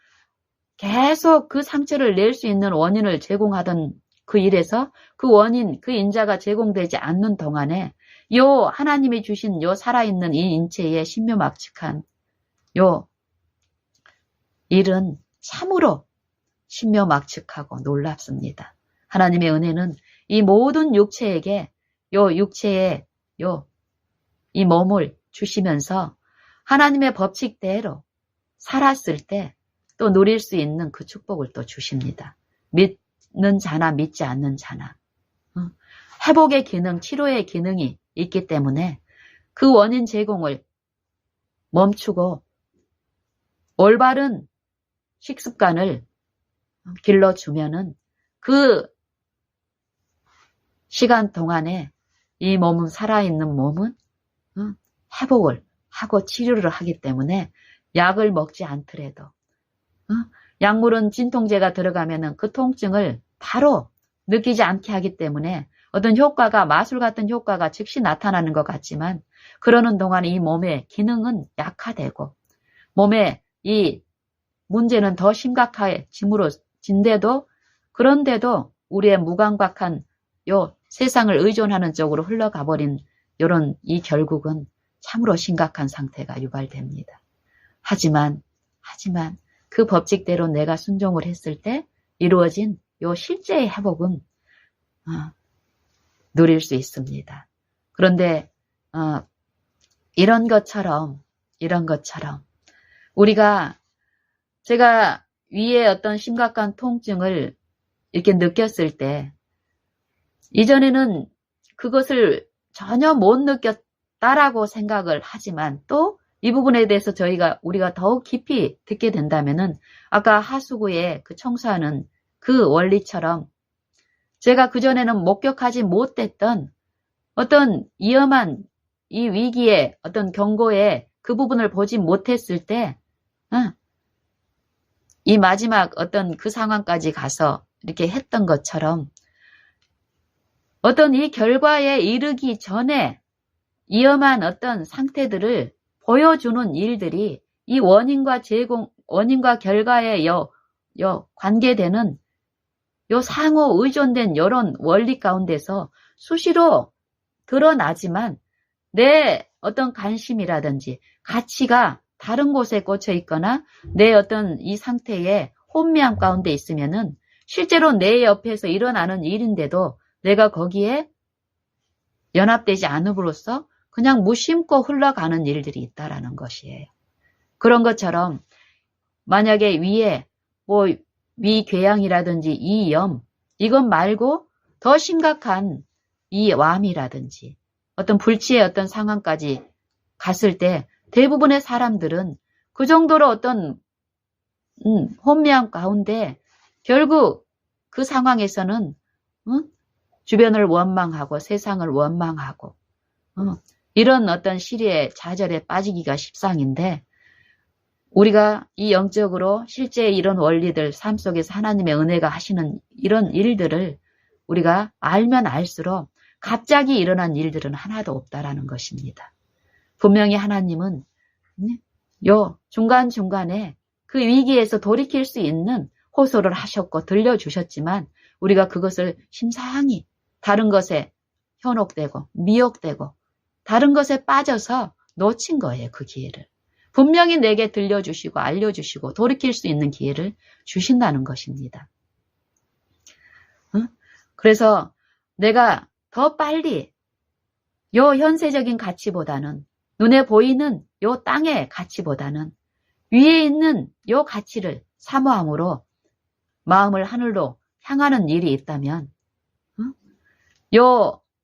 계속 그 상처를 낼 수 있는 원인을 제공하던 그 일에서 그 원인, 그 인자가 제공되지 않는 동안에 요 하나님이 주신 요 살아있는 이 인체의 신묘막측한 요 일은 참으로 신묘막측하고 놀랍습니다. 하나님의 은혜는 이 모든 육체에게 요 육체에 이 몸을 주시면서 하나님의 법칙대로 살았을 때 또 누릴 수 있는 그 축복을 또 주십니다. 믿는 자나 믿지 않는 자나 회복의 기능, 치료의 기능이 있기 때문에 그 원인 제공을 멈추고 올바른 식습관을 길러주면은 그 시간 동안에 이 몸은 살아있는 몸은 회복을 하고 치료를 하기 때문에 약을 먹지 않더라도 약물은 진통제가 들어가면은 그 통증을 바로 느끼지 않게 하기 때문에 어떤 효과가 마술 같은 효과가 즉시 나타나는 것 같지만 그러는 동안 이 몸의 기능은 약화되고 몸의 이 문제는 더 심각해짐으로 진데도 그런데도 우리의 무감각한 요 세상을 의존하는 쪽으로 흘러가 버린 요런 이 결국은 참으로 심각한 상태가 유발됩니다. 하지만 그 법칙대로 내가 순종을 했을 때 이루어진 요 실제의 회복은 누릴 수 있습니다. 그런데 이런 것처럼 우리가 제가 위에 어떤 심각한 통증을 이렇게 느꼈을 때 이전에는 그것을 전혀 못 느꼈다라고 생각을 하지만 또 이 부분에 대해서 우리가 더욱 깊이 듣게 된다면은 아까 하수구에 그 청소하는 그 원리처럼 제가 그전에는 목격하지 못했던 어떤 위험한 이 위기의 어떤 경고에 그 부분을 보지 못했을 때 이 마지막 어떤 그 상황까지 가서 이렇게 했던 것처럼 어떤 이 결과에 이르기 전에 위험한 어떤 상태들을 보여주는 일들이 이 원인과 결과에 관계되는 요 상호 의존된 이런 원리 가운데서 수시로 드러나지만 내 어떤 관심이라든지 가치가 다른 곳에 꽂혀 있거나 내 어떤 이 상태의 혼미함 가운데 있으면은 실제로 내 옆에서 일어나는 일인데도 내가 거기에 연합되지 않음으로써 그냥 무심코 흘러가는 일들이 있다라는 것이에요. 그런 것처럼 만약에 위에 위궤양이라든지 이염 이것 말고 더 심각한 이 암이라든지 어떤 불치의 어떤 상황까지 갔을 때 대부분의 사람들은 그 정도로 어떤 혼미함 가운데 결국 그 상황에서는 주변을 원망하고 세상을 원망하고 이런 어떤 시리에 좌절에 빠지기가 십상인데 우리가 이 영적으로 실제 이런 원리들 삶 속에서 하나님의 은혜가 하시는 이런 일들을 우리가 알면 알수록 갑자기 일어난 일들은 하나도 없다라는 것입니다. 분명히 하나님은 요 중간중간에 그 위기에서 돌이킬 수 있는 호소를 하셨고 들려주셨지만 우리가 그것을 심상히 다른 것에 현혹되고 미혹되고 다른 것에 빠져서 놓친 거예요. 그 기회를. 분명히 내게 들려주시고 알려주시고 돌이킬 수 있는 기회를 주신다는 것입니다. 그래서 내가 더 빨리 요 현세적인 가치보다는 눈에 보이는 요 땅의 가치보다는 위에 있는 요 가치를 사모함으로 마음을 하늘로 향하는 일이 있다면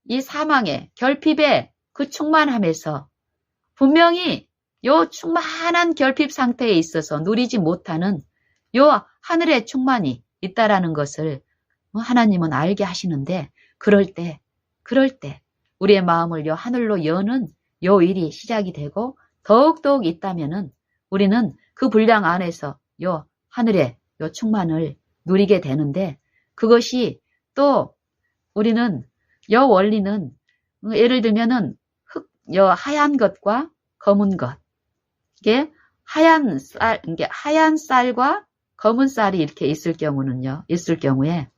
이 사망의 결핍의 그 충만함에서 분명히 요 충만한 결핍 상태에 있어서 누리지 못하는 요 하늘의 충만이 있다라는 것을 하나님은 알게 하시는데 그럴 때 우리의 마음을 요 하늘로 여는 요 일이 시작이 되고 더욱더욱 있다면은 우리는 그 분량 안에서 요 하늘의 요 충만을 누리게 되는데 그것이 또 우리는 요 원리는 예를 들면은 요 하얀 것과 검은 것 이게 하얀 쌀과 검은 쌀이 이렇게 있을 경우에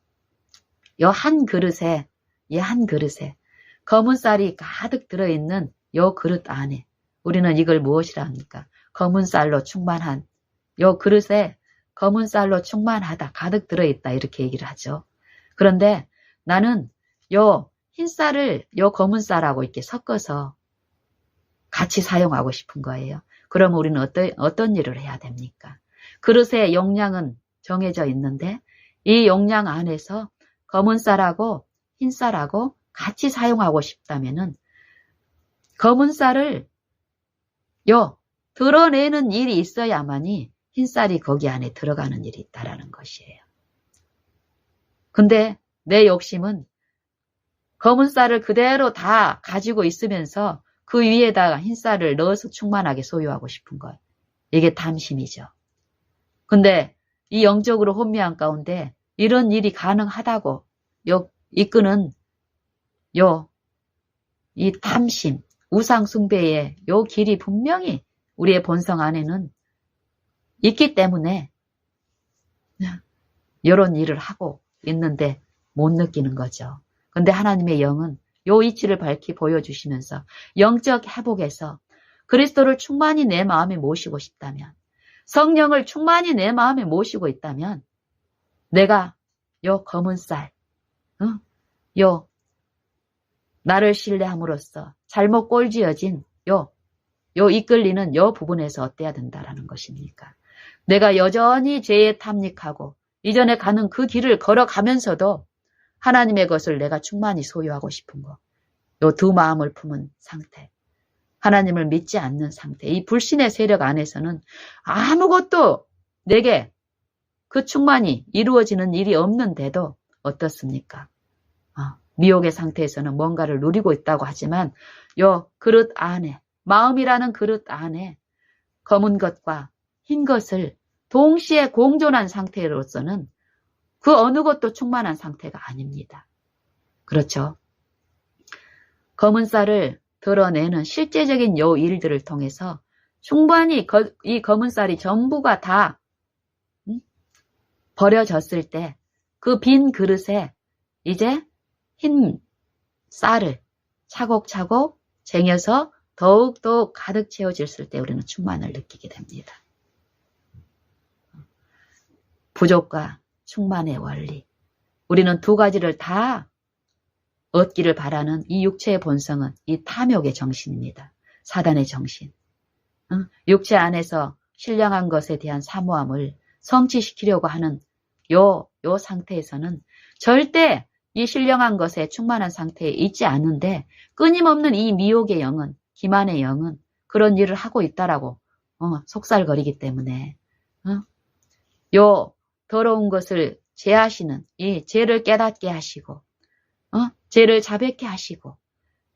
요 한 그릇에 검은 쌀이 가득 들어있는 요 그릇 안에 우리는 이걸 무엇이라 합니까? 검은 쌀로 충만한 요 그릇에 검은 쌀로 충만하다 가득 들어있다 이렇게 얘기를 하죠. 그런데 나는 요 흰 쌀을 요 검은 쌀하고 이렇게 섞어서 같이 사용하고 싶은 거예요. 그러면 우리는 어떤 일을 해야 됩니까? 그릇의 용량은 정해져 있는데 이 용량 안에서 검은 쌀하고 흰 쌀하고 같이 사용하고 싶다면은 검은 쌀을 드러내는 일이 있어야만이 흰 쌀이 거기 안에 들어가는 일이 있다라는 것이에요. 근데 내 욕심은 검은 쌀을 그대로 다 가지고 있으면서 그 위에다가 흰 쌀을 넣어서 충만하게 소유하고 싶은 거예요. 이게 탐심이죠. 근데 이 영적으로 혼미한 가운데 이런 일이 가능하다고 이끄는 이 탐심, 우상 숭배의 요 길이 분명히 우리의 본성 안에는 있기 때문에 이런 일을 하고 있는데 못 느끼는 거죠. 근데 하나님의 영은 요 이치를 밝히 보여주시면서 영적 회복에서 그리스도를 충만히 내 마음에 모시고 싶다면 성령을 충만히 내 마음에 모시고 있다면 내가 요 검은 쌀, 나를 신뢰함으로써 잘못 꼴지어진 요 이끌리는 요 부분에서 어때야 된다라는 것입니까? 내가 여전히 죄에 탐닉하고 이전에 가는 그 길을 걸어가면서도 하나님의 것을 내가 충만히 소유하고 싶은 거. 요 두 마음을 품은 상태. 하나님을 믿지 않는 상태. 이 불신의 세력 안에서는 아무것도 내게 그 충만이 이루어지는 일이 없는데도 어떻습니까? 미혹의 상태에서는 뭔가를 누리고 있다고 하지만 요 그릇 안에 마음이라는 그릇 안에 검은 것과 흰 것을 동시에 공존한 상태로서는 그 어느 것도 충만한 상태가 아닙니다. 그렇죠? 검은 쌀을 드러내는 실제적인 요 일들을 통해서 충분히 이 검은 쌀이 전부가 다 버려졌을 때 그 빈 그릇에 이제 흰 쌀을 차곡차곡 쟁여서 더욱더 가득 채워졌을 때 우리는 충만을 느끼게 됩니다. 부족과 충만의 원리. 우리는 두 가지를 다 얻기를 바라는 이 육체의 본성은 이 탐욕의 정신입니다. 사단의 정신. 육체 안에서 신령한 것에 대한 사모함을 성취시키려고 하는 요 상태에서는 절대 이 신령한 것에 충만한 상태에 있지 않는데 끊임없는 이 미혹의 영은, 기만의 영은 그런 일을 하고 있다라고 속살거리기 때문에 요 더러운 것을 제하시는 이 죄를 깨닫게 하시고 죄를 자백케 하시고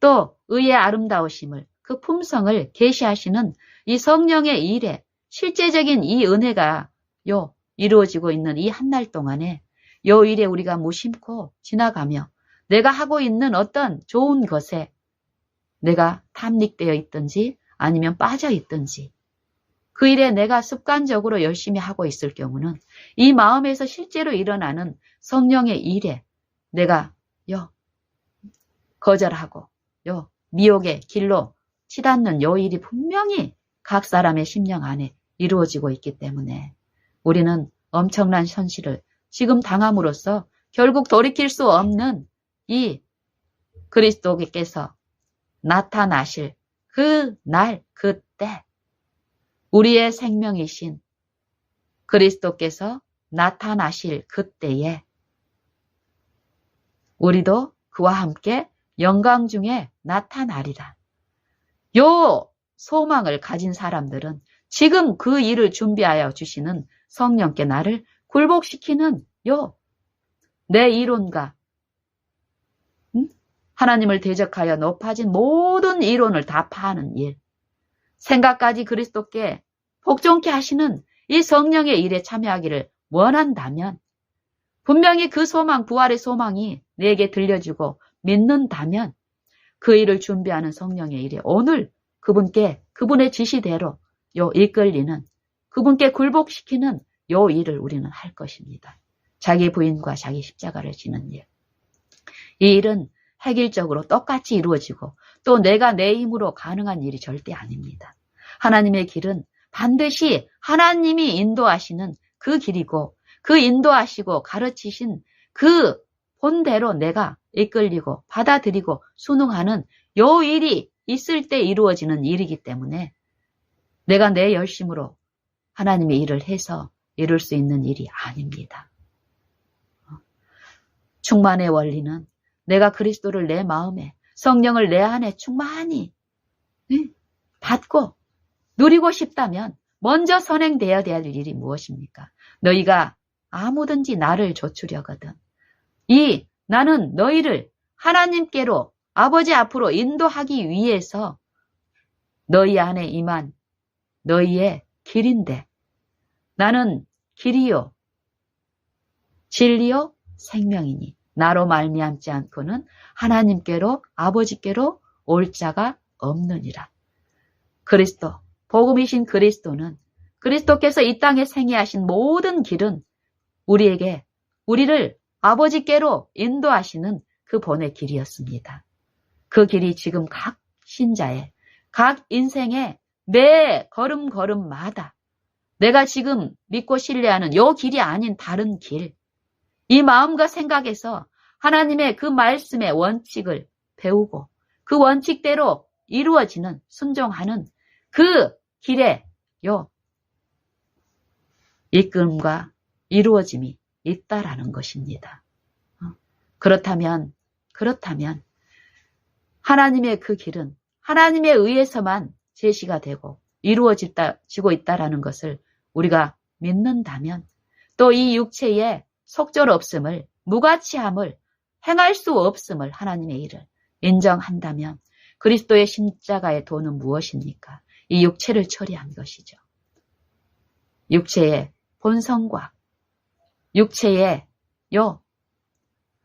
또 의의 아름다우심을 그 품성을 계시하시는 이 성령의 일에 실제적인 이 은혜가 이루어지고 있는 이 한 날 동안에 요 일에 우리가 무심코 지나가며 내가 하고 있는 어떤 좋은 것에 내가 탐닉되어 있든지 아니면 빠져 있든지 그 일에 내가 습관적으로 열심히 하고 있을 경우는 이 마음에서 실제로 일어나는 성령의 일에 내가 거절하고 미혹의 길로 치닫는 요 일이 분명히 각 사람의 심령 안에 이루어지고 있기 때문에 우리는 엄청난 현실을 지금 당함으로써 결국 돌이킬 수 없는 이 그리스도께서 나타나실 그 날, 그때 우리의 생명이신 그리스도께서 나타나실 그때에 우리도 그와 함께 영광 중에 나타나리라. 요 소망을 가진 사람들은 지금 그 일을 준비하여 주시는 성령께 나를 굴복시키는 내 이론과 하나님을 대적하여 높아진 모든 이론을 다 파는 일, 생각까지 그리스도께 복종케 하시는 이 성령의 일에 참여하기를 원한다면 분명히 그 소망, 부활의 소망이 내게 들려주고 믿는다면 그 일을 준비하는 성령의 일에 오늘 그분의 지시대로 이끌리는 그분께 굴복시키는 요 일을 우리는 할 것입니다. 자기 부인과 자기 십자가를 지는 일. 이 일은 획일적으로 똑같이 이루어지고 또 내가 내 힘으로 가능한 일이 절대 아닙니다. 하나님의 길은 반드시 하나님이 인도하시는 그 길이고 그 인도하시고 가르치신 그 본대로 내가 이끌리고 받아들이고 순응하는 요 일이 있을 때 이루어지는 일이기 때문에 내가 내 열심으로 하나님의 일을 해서 이룰 수 있는 일이 아닙니다. 충만의 원리는 내가 그리스도를 내 마음에 성령을 내 안에 충만히 받고 누리고 싶다면 먼저 선행되어야 될 일이 무엇입니까? 너희가 아무든지 나를 조추려거든 나는 너희를 하나님께로 아버지 앞으로 인도하기 위해서 너희 안에 임한 너희의 길인데 나는 길이요 진리요 생명이니 나로 말미암지 않고는 하나님께로 아버지께로 올 자가 없느니라. 그리스도, 복음이신 그리스도는 그리스도께서 이 땅에 생애하신 모든 길은 우리를 아버지께로 인도하시는 그 본의 길이었습니다. 그 길이 지금 각 신자의, 각 인생의 매 걸음걸음마다 내가 지금 믿고 신뢰하는 요 길이 아닌 다른 길, 이 마음과 생각에서 하나님의 그 말씀의 원칙을 배우고 그 원칙대로 이루어지는, 순종하는 그 길에 이끌음과 이루어짐이 있다라는 것입니다. 그렇다면 하나님의 그 길은 하나님에 의해서만 제시가 되고 이루어지고 있다라는 것을 우리가 믿는다면 또 이 육체의 속절없음을, 무가치함을, 행할 수 없음을 하나님의 일을 인정한다면 그리스도의 십자가의 도는 무엇입니까? 이 육체를 처리한 것이죠. 육체의 본성과 육체의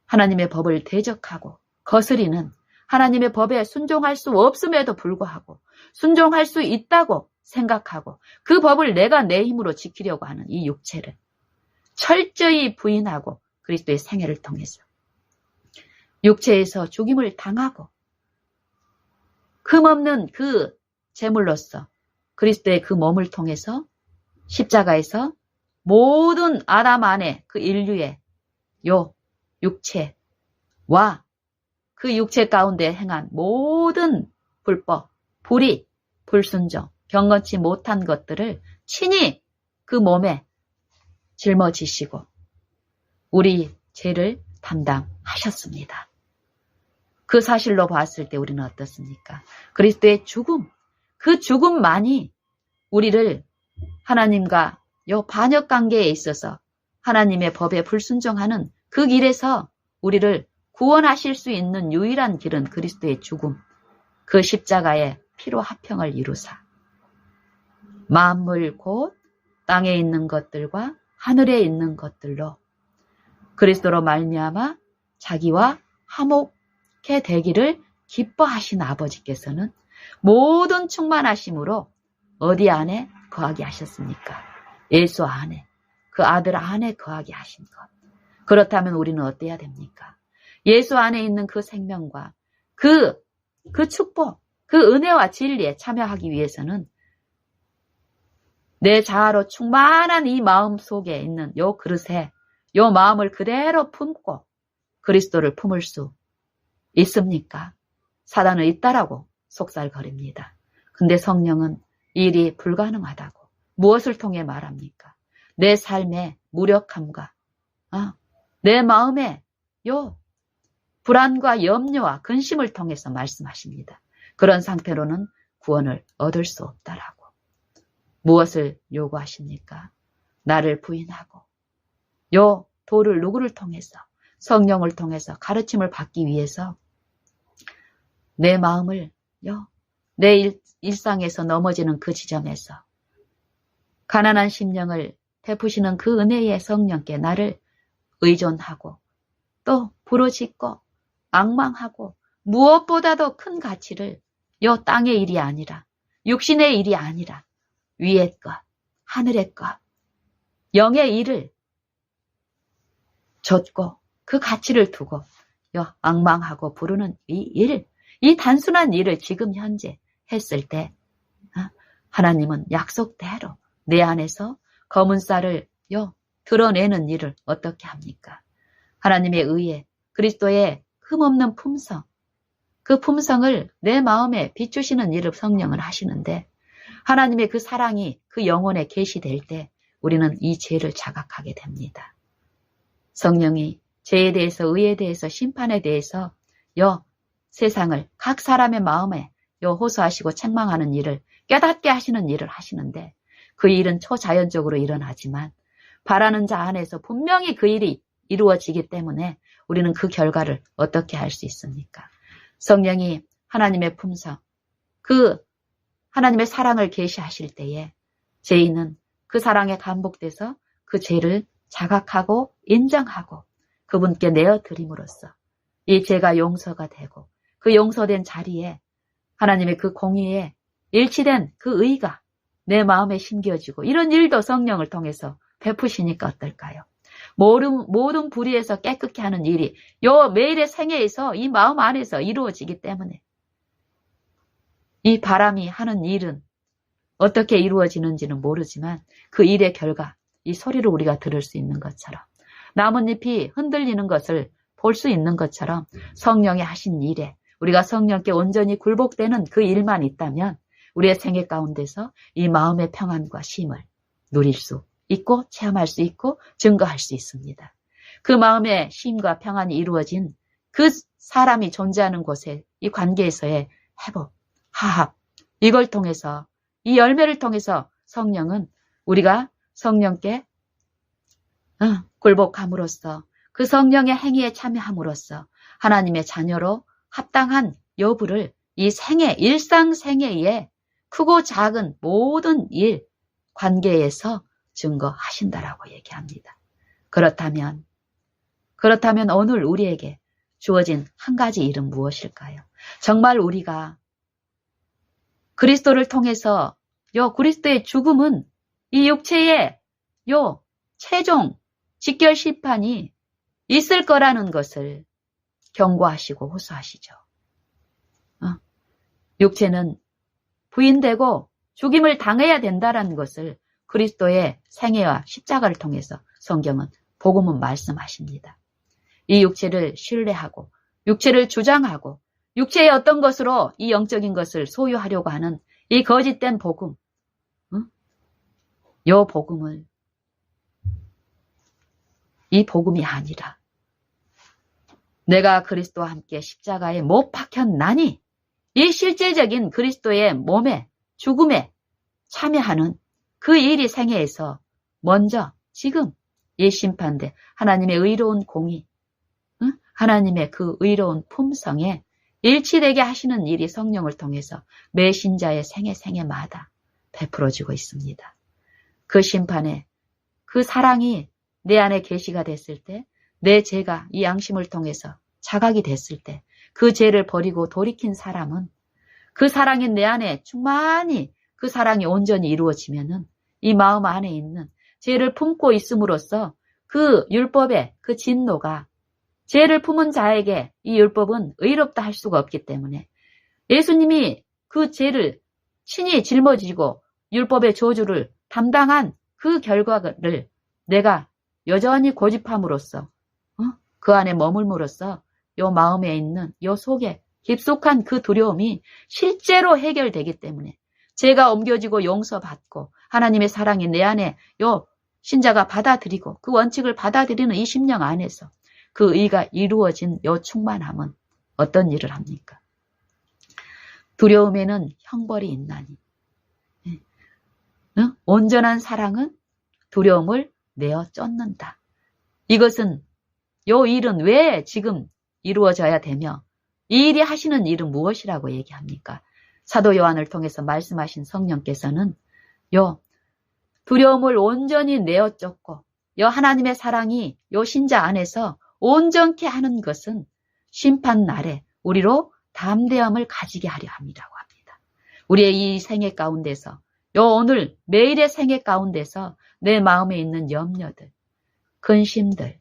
하나님의 법을 대적하고 거스리는 하나님의 법에 순종할 수 없음에도 불구하고 순종할 수 있다고 생각하고 그 법을 내가 내 힘으로 지키려고 하는 이 육체를 철저히 부인하고 그리스도의 생애를 통해서 육체에서 죽임을 당하고 흠없는 그 제물로서 그리스도의 그 몸을 통해서 십자가에서 모든 아담 안에 그 인류의 육체와 그 육체 가운데 행한 모든 불법, 불의, 불순종, 경건치 못한 것들을 친히 그 몸에 짊어지시고 우리 죄를 담당하셨습니다. 그 사실로 봤을 때 우리는 어떻습니까? 그리스도의 죽음, 그 죽음만이 우리를 하나님과 반역 관계에 있어서 하나님의 법에 불순종하는 그 길에서 우리를 구원하실 수 있는 유일한 길은 그리스도의 죽음, 그 십자가의 피로 화평을 이루사 만물 곧 땅에 있는 것들과 하늘에 있는 것들로 그리스도로 말미암아 자기와 화목해 되기를 기뻐하신 아버지께서는 모든 충만하심으로 어디 안에 거하게 하셨습니까? 예수 안에, 그 아들 안에 거하게 하신 것. 그렇다면 우리는 어때야 됩니까? 예수 안에 있는 그 생명과 그 축복, 그 은혜와 진리에 참여하기 위해서는 내 자아로 충만한 이 마음 속에 있는 요 그릇에 요 마음을 그대로 품고 그리스도를 품을 수 있습니까? 사단은 있다라고 속살거립니다. 근데 성령은 일이 불가능하다고 무엇을 통해 말합니까? 내 삶의 무력함과 내 마음의 요 불안과 염려와 근심을 통해서 말씀하십니다. 그런 상태로는 구원을 얻을 수 없다라고. 무엇을 요구하십니까? 나를 부인하고 요 도를 누구를 통해서 성령을 통해서 가르침을 받기 위해서 내 마음을 내 일상에서 넘어지는 그 지점에서 가난한 심령을 베푸시는 그 은혜의 성령께 나를 의존하고 또 부르짖고 앙망하고 무엇보다도 큰 가치를 요 땅의 일이 아니라 육신의 일이 아니라 위의 것, 하늘의 것, 영의 일을 좇고 그 가치를 두고 앙망하고 부르는 이 단순한 일을 지금 현재 했을 때 하나님은 약속대로 내 안에서 검은 쌀을 드러내는 일을 어떻게 합니까? 하나님의 의에 그리스도의 흠없는 품성, 그 품성을 내 마음에 비추시는 일을 성령을 하시는데 하나님의 그 사랑이 그 영혼에 계시될 때 우리는 이 죄를 자각하게 됩니다. 성령이 죄에 대해서 의에 대해서 심판에 대해서 세상을 각 사람의 마음에 호소하시고 책망하는 일을 깨닫게 하시는 일을 하시는데 그 일은 초자연적으로 일어나지만 바라는 자 안에서 분명히 그 일이 이루어지기 때문에 우리는 그 결과를 어떻게 할 수 있습니까? 성령이 하나님의 품성, 그 하나님의 사랑을 계시하실 때에 죄인은 그 사랑에 감복돼서 그 죄를 자각하고 인정하고 그분께 내어드림으로써 이 죄가 용서가 되고 그 용서된 자리에 하나님의 그 공의에 일치된 그 의가 내 마음에 심겨지고 이런 일도 성령을 통해서 베푸시니까 어떨까요? 모든 불의에서 깨끗게 하는 일이 매일의 생애에서 이 마음 안에서 이루어지기 때문에 이 바람이 하는 일은 어떻게 이루어지는지는 모르지만 그 일의 결과, 이 소리를 우리가 들을 수 있는 것처럼 나뭇잎이 흔들리는 것을 볼 수 있는 것처럼 성령이 하신 일에 우리가 성령께 온전히 굴복되는 그 일만 있다면 우리의 생애 가운데서 이 마음의 평안과 쉼을 누릴 수 있고 체험할 수 있고 증거할 수 있습니다. 그 마음의 쉼과 평안이 이루어진 그 사람이 존재하는 곳에 이 관계에서의 회복, 화합, 이걸 통해서 이 열매를 통해서 성령은 우리가 성령께 굴복함으로써 그 성령의 행위에 참여함으로써 하나님의 자녀로 합당한 여부를 이 일상 생애에 크고 작은 모든 일, 관계에서 증거하신다라고 얘기합니다. 그렇다면 오늘 우리에게 주어진 한 가지 일은 무엇일까요? 정말 우리가 그리스도를 통해서 그리스도의 죽음은 이 육체의 최종 직결 심판이 있을 거라는 것을 경고하시고 호소하시죠. 육체는 부인되고 죽임을 당해야 된다는 것을 그리스도의 생애와 십자가를 통해서 성경은 복음은 말씀하십니다. 이 육체를 신뢰하고 육체를 주장하고 육체의 어떤 것으로 이 영적인 것을 소유하려고 하는 이 거짓된 복음, 이 복음이 아니라 내가 그리스도와 함께 십자가에 못 박혔나니 이 실제적인 그리스도의 몸에 죽음에 참여하는 그 일이 생애에서 먼저 지금 이 심판대 하나님의 의로운 공의, 하나님의 그 의로운 품성에 일치되게 하시는 일이 성령을 통해서 매 신자의 생애마다 베풀어지고 있습니다. 그 심판에 그 사랑이 내 안에 계시가 됐을 때 내 죄가 이 양심을 통해서 자각이 됐을 때 그 죄를 버리고 돌이킨 사람은 그 사랑이 내 안에 충만히 그 사랑이 온전히 이루어지면은 이 마음 안에 있는 죄를 품고 있음으로써 그 율법의 그 진노가 죄를 품은 자에게 이 율법은 의롭다 할 수가 없기 때문에 예수님이 그 죄를 친히 짊어지고 율법의 저주를 담당한 그 결과를 내가 여전히 고집함으로써 그 안에 머물므로써 요 마음에 있는 요 속에 깊숙한 그 두려움이 실제로 해결되기 때문에 죄가 옮겨지고 용서받고 하나님의 사랑이 내 안에 요 신자가 받아들이고 그 원칙을 받아들이는 이 심령 안에서 그 의가 이루어진 요 충만함은 어떤 일을 합니까? 두려움에는 형벌이 있나니 온전한 사랑은 두려움을 내어 쫓는다. 이것은 요 일은 왜 지금 이루어져야 되며 이 일이 하시는 일은 무엇이라고 얘기합니까? 사도 요한을 통해서 말씀하신 성령께서는 요 두려움을 온전히 내어 쫓고 요 하나님의 사랑이 요 신자 안에서 온전케 하는 것은 심판 날에 우리로 담대함을 가지게 하려 함이라고 합니다. 우리의 이 생애 가운데서 요 오늘 매일의 생애 가운데서 내 마음에 있는 염려들, 근심들,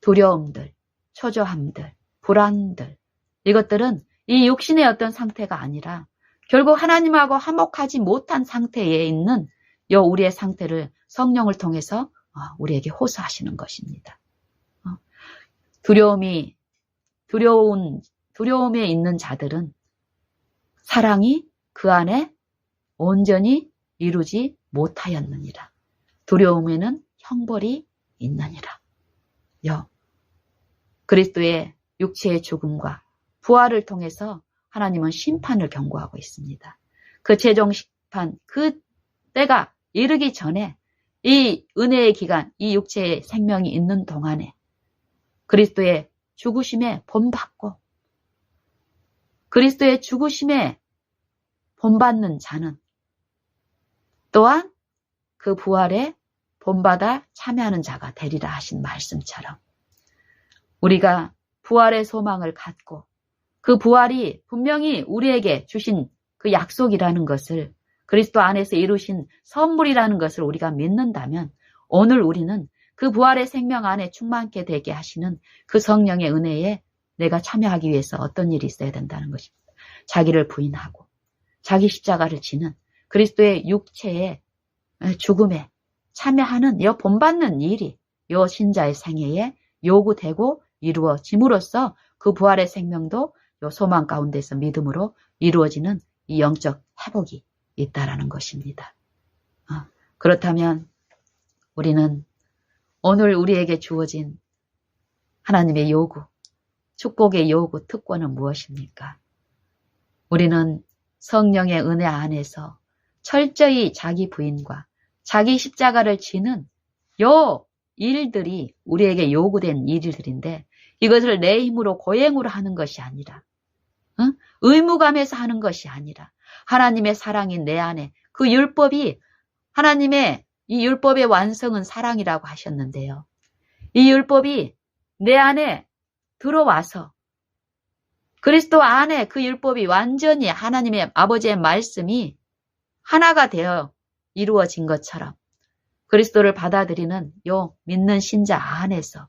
두려움들, 초조함들, 불안들 이것들은 이 육신의 어떤 상태가 아니라 결국 하나님하고 화목하지 못한 상태에 있는 요 우리의 상태를 성령을 통해서 우리에게 호소하시는 것입니다. 두려움에 있는 자들은 사랑이 그 안에 온전히 이루지 못하였느니라. 두려움에는 형벌이 있느니라. 그리스도의 육체의 죽음과 부활을 통해서 하나님은 심판을 경고하고 있습니다. 그 최종 심판, 그 때가 이르기 전에 이 은혜의 기간, 이 육체의 생명이 있는 동안에 그리스도의 죽으심에 본받고 그리스도의 죽으심에 본받는 자는 또한 그 부활에 본받아 참여하는 자가 되리라 하신 말씀처럼 우리가 부활의 소망을 갖고 그 부활이 분명히 우리에게 주신 그 약속이라는 것을 그리스도 안에서 이루신 선물이라는 것을 우리가 믿는다면 오늘 우리는 그 부활의 생명 안에 충만케 되게 하시는 그 성령의 은혜에 내가 참여하기 위해서 어떤 일이 있어야 된다는 것입니다. 자기를 부인하고 자기 십자가를 지는 그리스도의 육체의 죽음에 참여하는 이 본받는 일이 이 신자의 생애에 요구되고 이루어짐으로써 그 부활의 생명도 이 소망 가운데서 믿음으로 이루어지는 이 영적 회복이 있다라는 것입니다. 그렇다면 우리는 오늘 우리에게 주어진 하나님의 요구, 축복의 요구, 특권은 무엇입니까? 우리는 성령의 은혜 안에서 철저히 자기 부인과 자기 십자가를 지는 요 일들이 우리에게 요구된 일들인데 이것을 내 힘으로 고행으로 하는 것이 아니라 의무감에서 하는 것이 아니라 하나님의 사랑이 내 안에 그 율법이 하나님의 이 율법의 완성은 사랑이라고 하셨는데요. 이 율법이 내 안에 들어와서 그리스도 안에 그 율법이 완전히 하나님의 아버지의 말씀이 하나가 되어 이루어진 것처럼 그리스도를 받아들이는 요 믿는 신자 안에서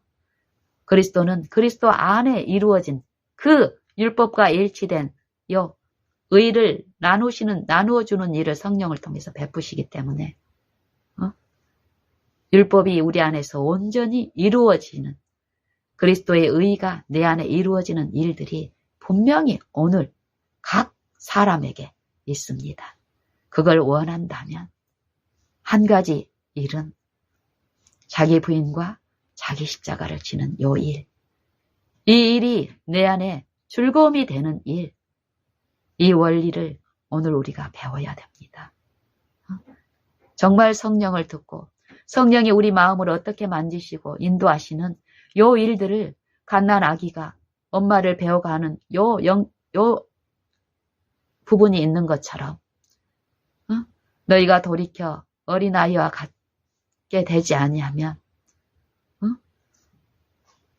그리스도는 그리스도 안에 이루어진 그 율법과 일치된 요 의를 나누어주는 일을 성령을 통해서 베푸시기 때문에 율법이 우리 안에서 온전히 이루어지는 그리스도의 의가 내 안에 이루어지는 일들이 분명히 오늘 각 사람에게 있습니다. 그걸 원한다면 한 가지 일은 자기 부인과 자기 십자가를 지는 요 일. 이 일이 내 안에 즐거움이 되는 일. 이 원리를 오늘 우리가 배워야 됩니다. 정말 성령을 듣고 성령이 우리 마음을 어떻게 만지시고 인도하시는 요 일들을 갓난 아기가 엄마를 배워가는 요 부분이 있는 것처럼 너희가 돌이켜 어린아이와 같게 되지 아니하면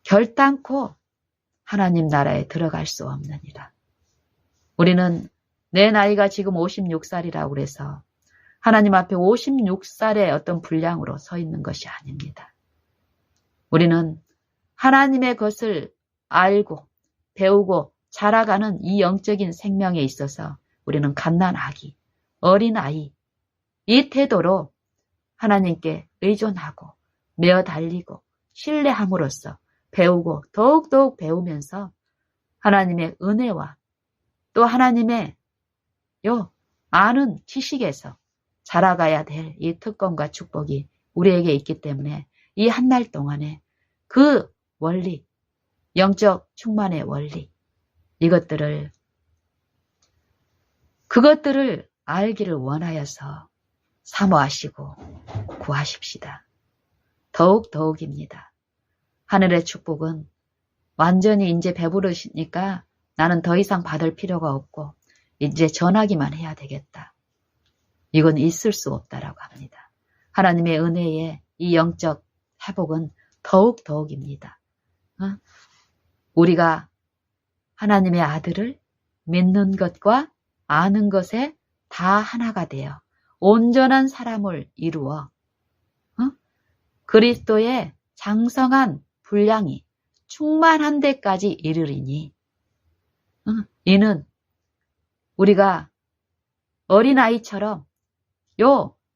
결단코 하나님 나라에 들어갈 수 없느니라. 우리는 내 나이가 지금 56살이라고 그래서 하나님 앞에 56살의 어떤 분량으로 서 있는 것이 아닙니다. 우리는 하나님의 것을 알고 배우고 자라가는 이 영적인 생명에 있어서 우리는 갓난아기, 어린아이, 이 태도로 하나님께 의존하고 메어 달리고 신뢰함으로써 배우고 더욱더욱 배우면서 하나님의 은혜와 또 하나님의 아는 지식에서 자라가야 될 이 특권과 축복이 우리에게 있기 때문에 이 한 달 동안에 그 원리, 영적 충만의 원리, 그것들을 알기를 원하여서 사모하시고 구하십시다. 더욱입니다. 하늘의 축복은 완전히 이제 배부르시니까 나는 더 이상 받을 필요가 없고 이제 전하기만 해야 되겠다. 이건 있을 수 없다라고 합니다. 하나님의 은혜의 이 영적 회복은 더욱입니다. 우리가 하나님의 아들을 믿는 것과 아는 것에 다 하나가 되어 온전한 사람을 이루어 그리스도의 장성한 분량이 충만한 데까지 이르리니 이는 우리가 어린아이처럼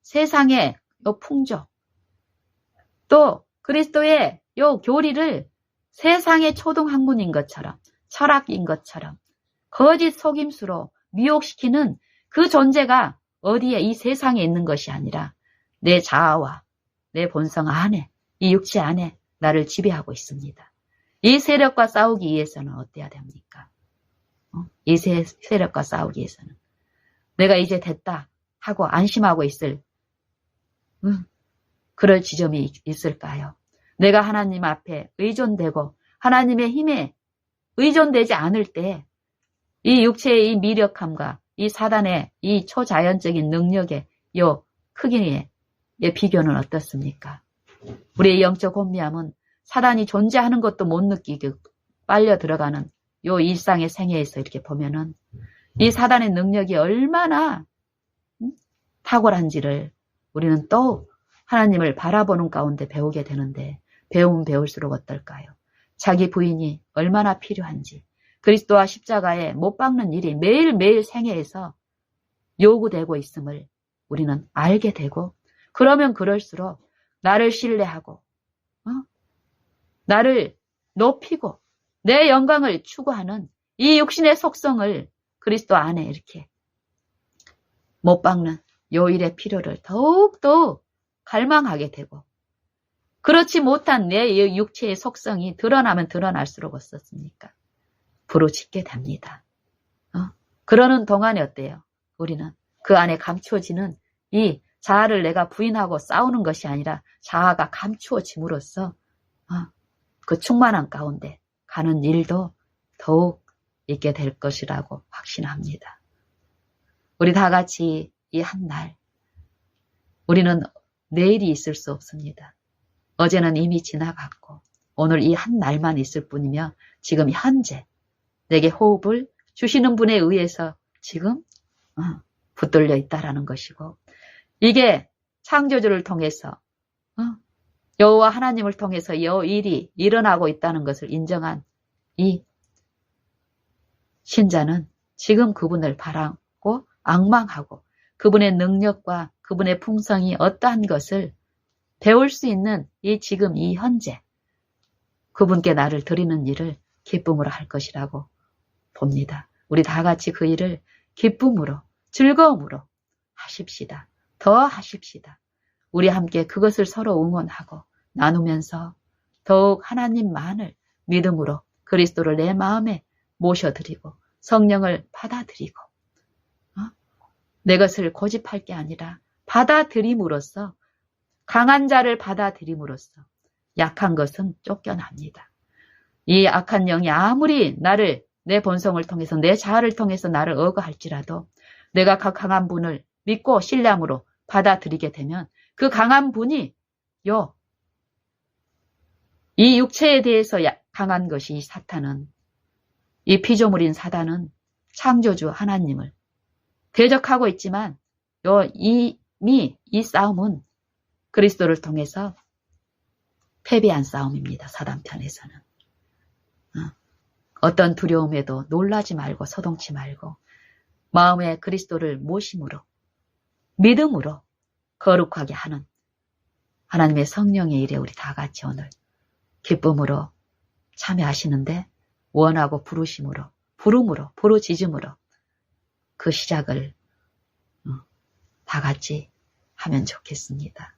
세상의 풍조 또 그리스도의 교리를 세상의 초등학문인 것처럼 철학인 것처럼 거짓 속임수로 미혹시키는 그 존재가 어디에 이 세상에 있는 것이 아니라 내 자아와 내 본성 안에 이 육체 안에 나를 지배하고 있습니다. 이 세력과 싸우기 위해서는 어때야 됩니까? 이 세력과 싸우기 위해서는 내가 이제 됐다 하고 안심하고 있을 그럴 지점이 있을까요? 내가 하나님 앞에 의존되고 하나님의 힘에 의존되지 않을 때 이 육체의 이 미력함과 이 사단의 이 초자연적인 능력의 크기의 비교는 어떻습니까? 우리의 영적 혼미함은 사단이 존재하는 것도 못 느끼게 빨려 들어가는 일상의 생애에서 이렇게 보면은 이 사단의 능력이 얼마나 탁월한지를 우리는 또 하나님을 바라보는 가운데 배우게 되는데 배우면 배울수록 어떨까요? 자기 부인이 얼마나 필요한지 그리스도와 십자가에 못 박는 일이 매일매일 생애에서 요구되고 있음을 우리는 알게 되고 그러면 그럴수록 나를 신뢰하고 나를 높이고 내 영광을 추구하는 이 육신의 속성을 그리스도 안에 이렇게 못 박는 요 일의 필요를 더욱더 갈망하게 되고 그렇지 못한 내 육체의 속성이 드러나면 드러날수록 어떻습니까? 부르짖게 됩니다. 그러는 동안에 어때요? 우리는 그 안에 감추어지는 이 자아를 내가 부인하고 싸우는 것이 아니라 자아가 감추어짐으로써 그 충만한 가운데 가는 일도 더욱 있게 될 것이라고 확신합니다. 우리 다 같이 이 한 날 우리는 내일이 있을 수 없습니다. 어제는 이미 지나갔고 오늘 이 한 날만 있을 뿐이며 지금 현재 내게 호흡을 주시는 분에 의해서 지금 붙들려 있다라는 것이고 이게 창조주를 통해서 여호와 하나님을 통해서 이 일이 일어나고 있다는 것을 인정한 이 신자는 지금 그분을 바라고 앙망하고 그분의 능력과 그분의 풍성이 어떠한 것을 배울 수 있는 이 지금 이 현재 그분께 나를 드리는 일을 기쁨으로 할 것이라고 봅니다. 우리 다 같이 그 일을 기쁨으로 즐거움으로 하십시다. 더 하십시다. 우리 함께 그것을 서로 응원하고 나누면서 더욱 하나님만을 믿음으로 그리스도를 내 마음에 모셔드리고 성령을 받아들이고 내 것을 고집할 게 아니라 받아들임으로써 강한 자를 받아들임으로써 약한 것은 쫓겨납니다. 이 악한 영이 아무리 나를 내 본성을 통해서 내 자아를 통해서 나를 억어할지라도 내가 그 강한 분을 믿고 신뢰함으로 받아들이게 되면 그 강한 분이 이 육체에 대해서 강한 것이 이 사탄은, 이 피조물인 사단은 창조주 하나님을 대적하고 있지만 이미 이 싸움은 그리스도를 통해서 패배한 싸움입니다. 사단 편에서는. 어떤 두려움에도 놀라지 말고 서동치 말고 마음에 그리스도를 모심으로 믿음으로 거룩하게 하는 하나님의 성령의 일에 우리 다 같이 오늘 기쁨으로 참여하시는데 원하고 부름으로 부르짖음으로 그 시작을 다 같이 하면 좋겠습니다.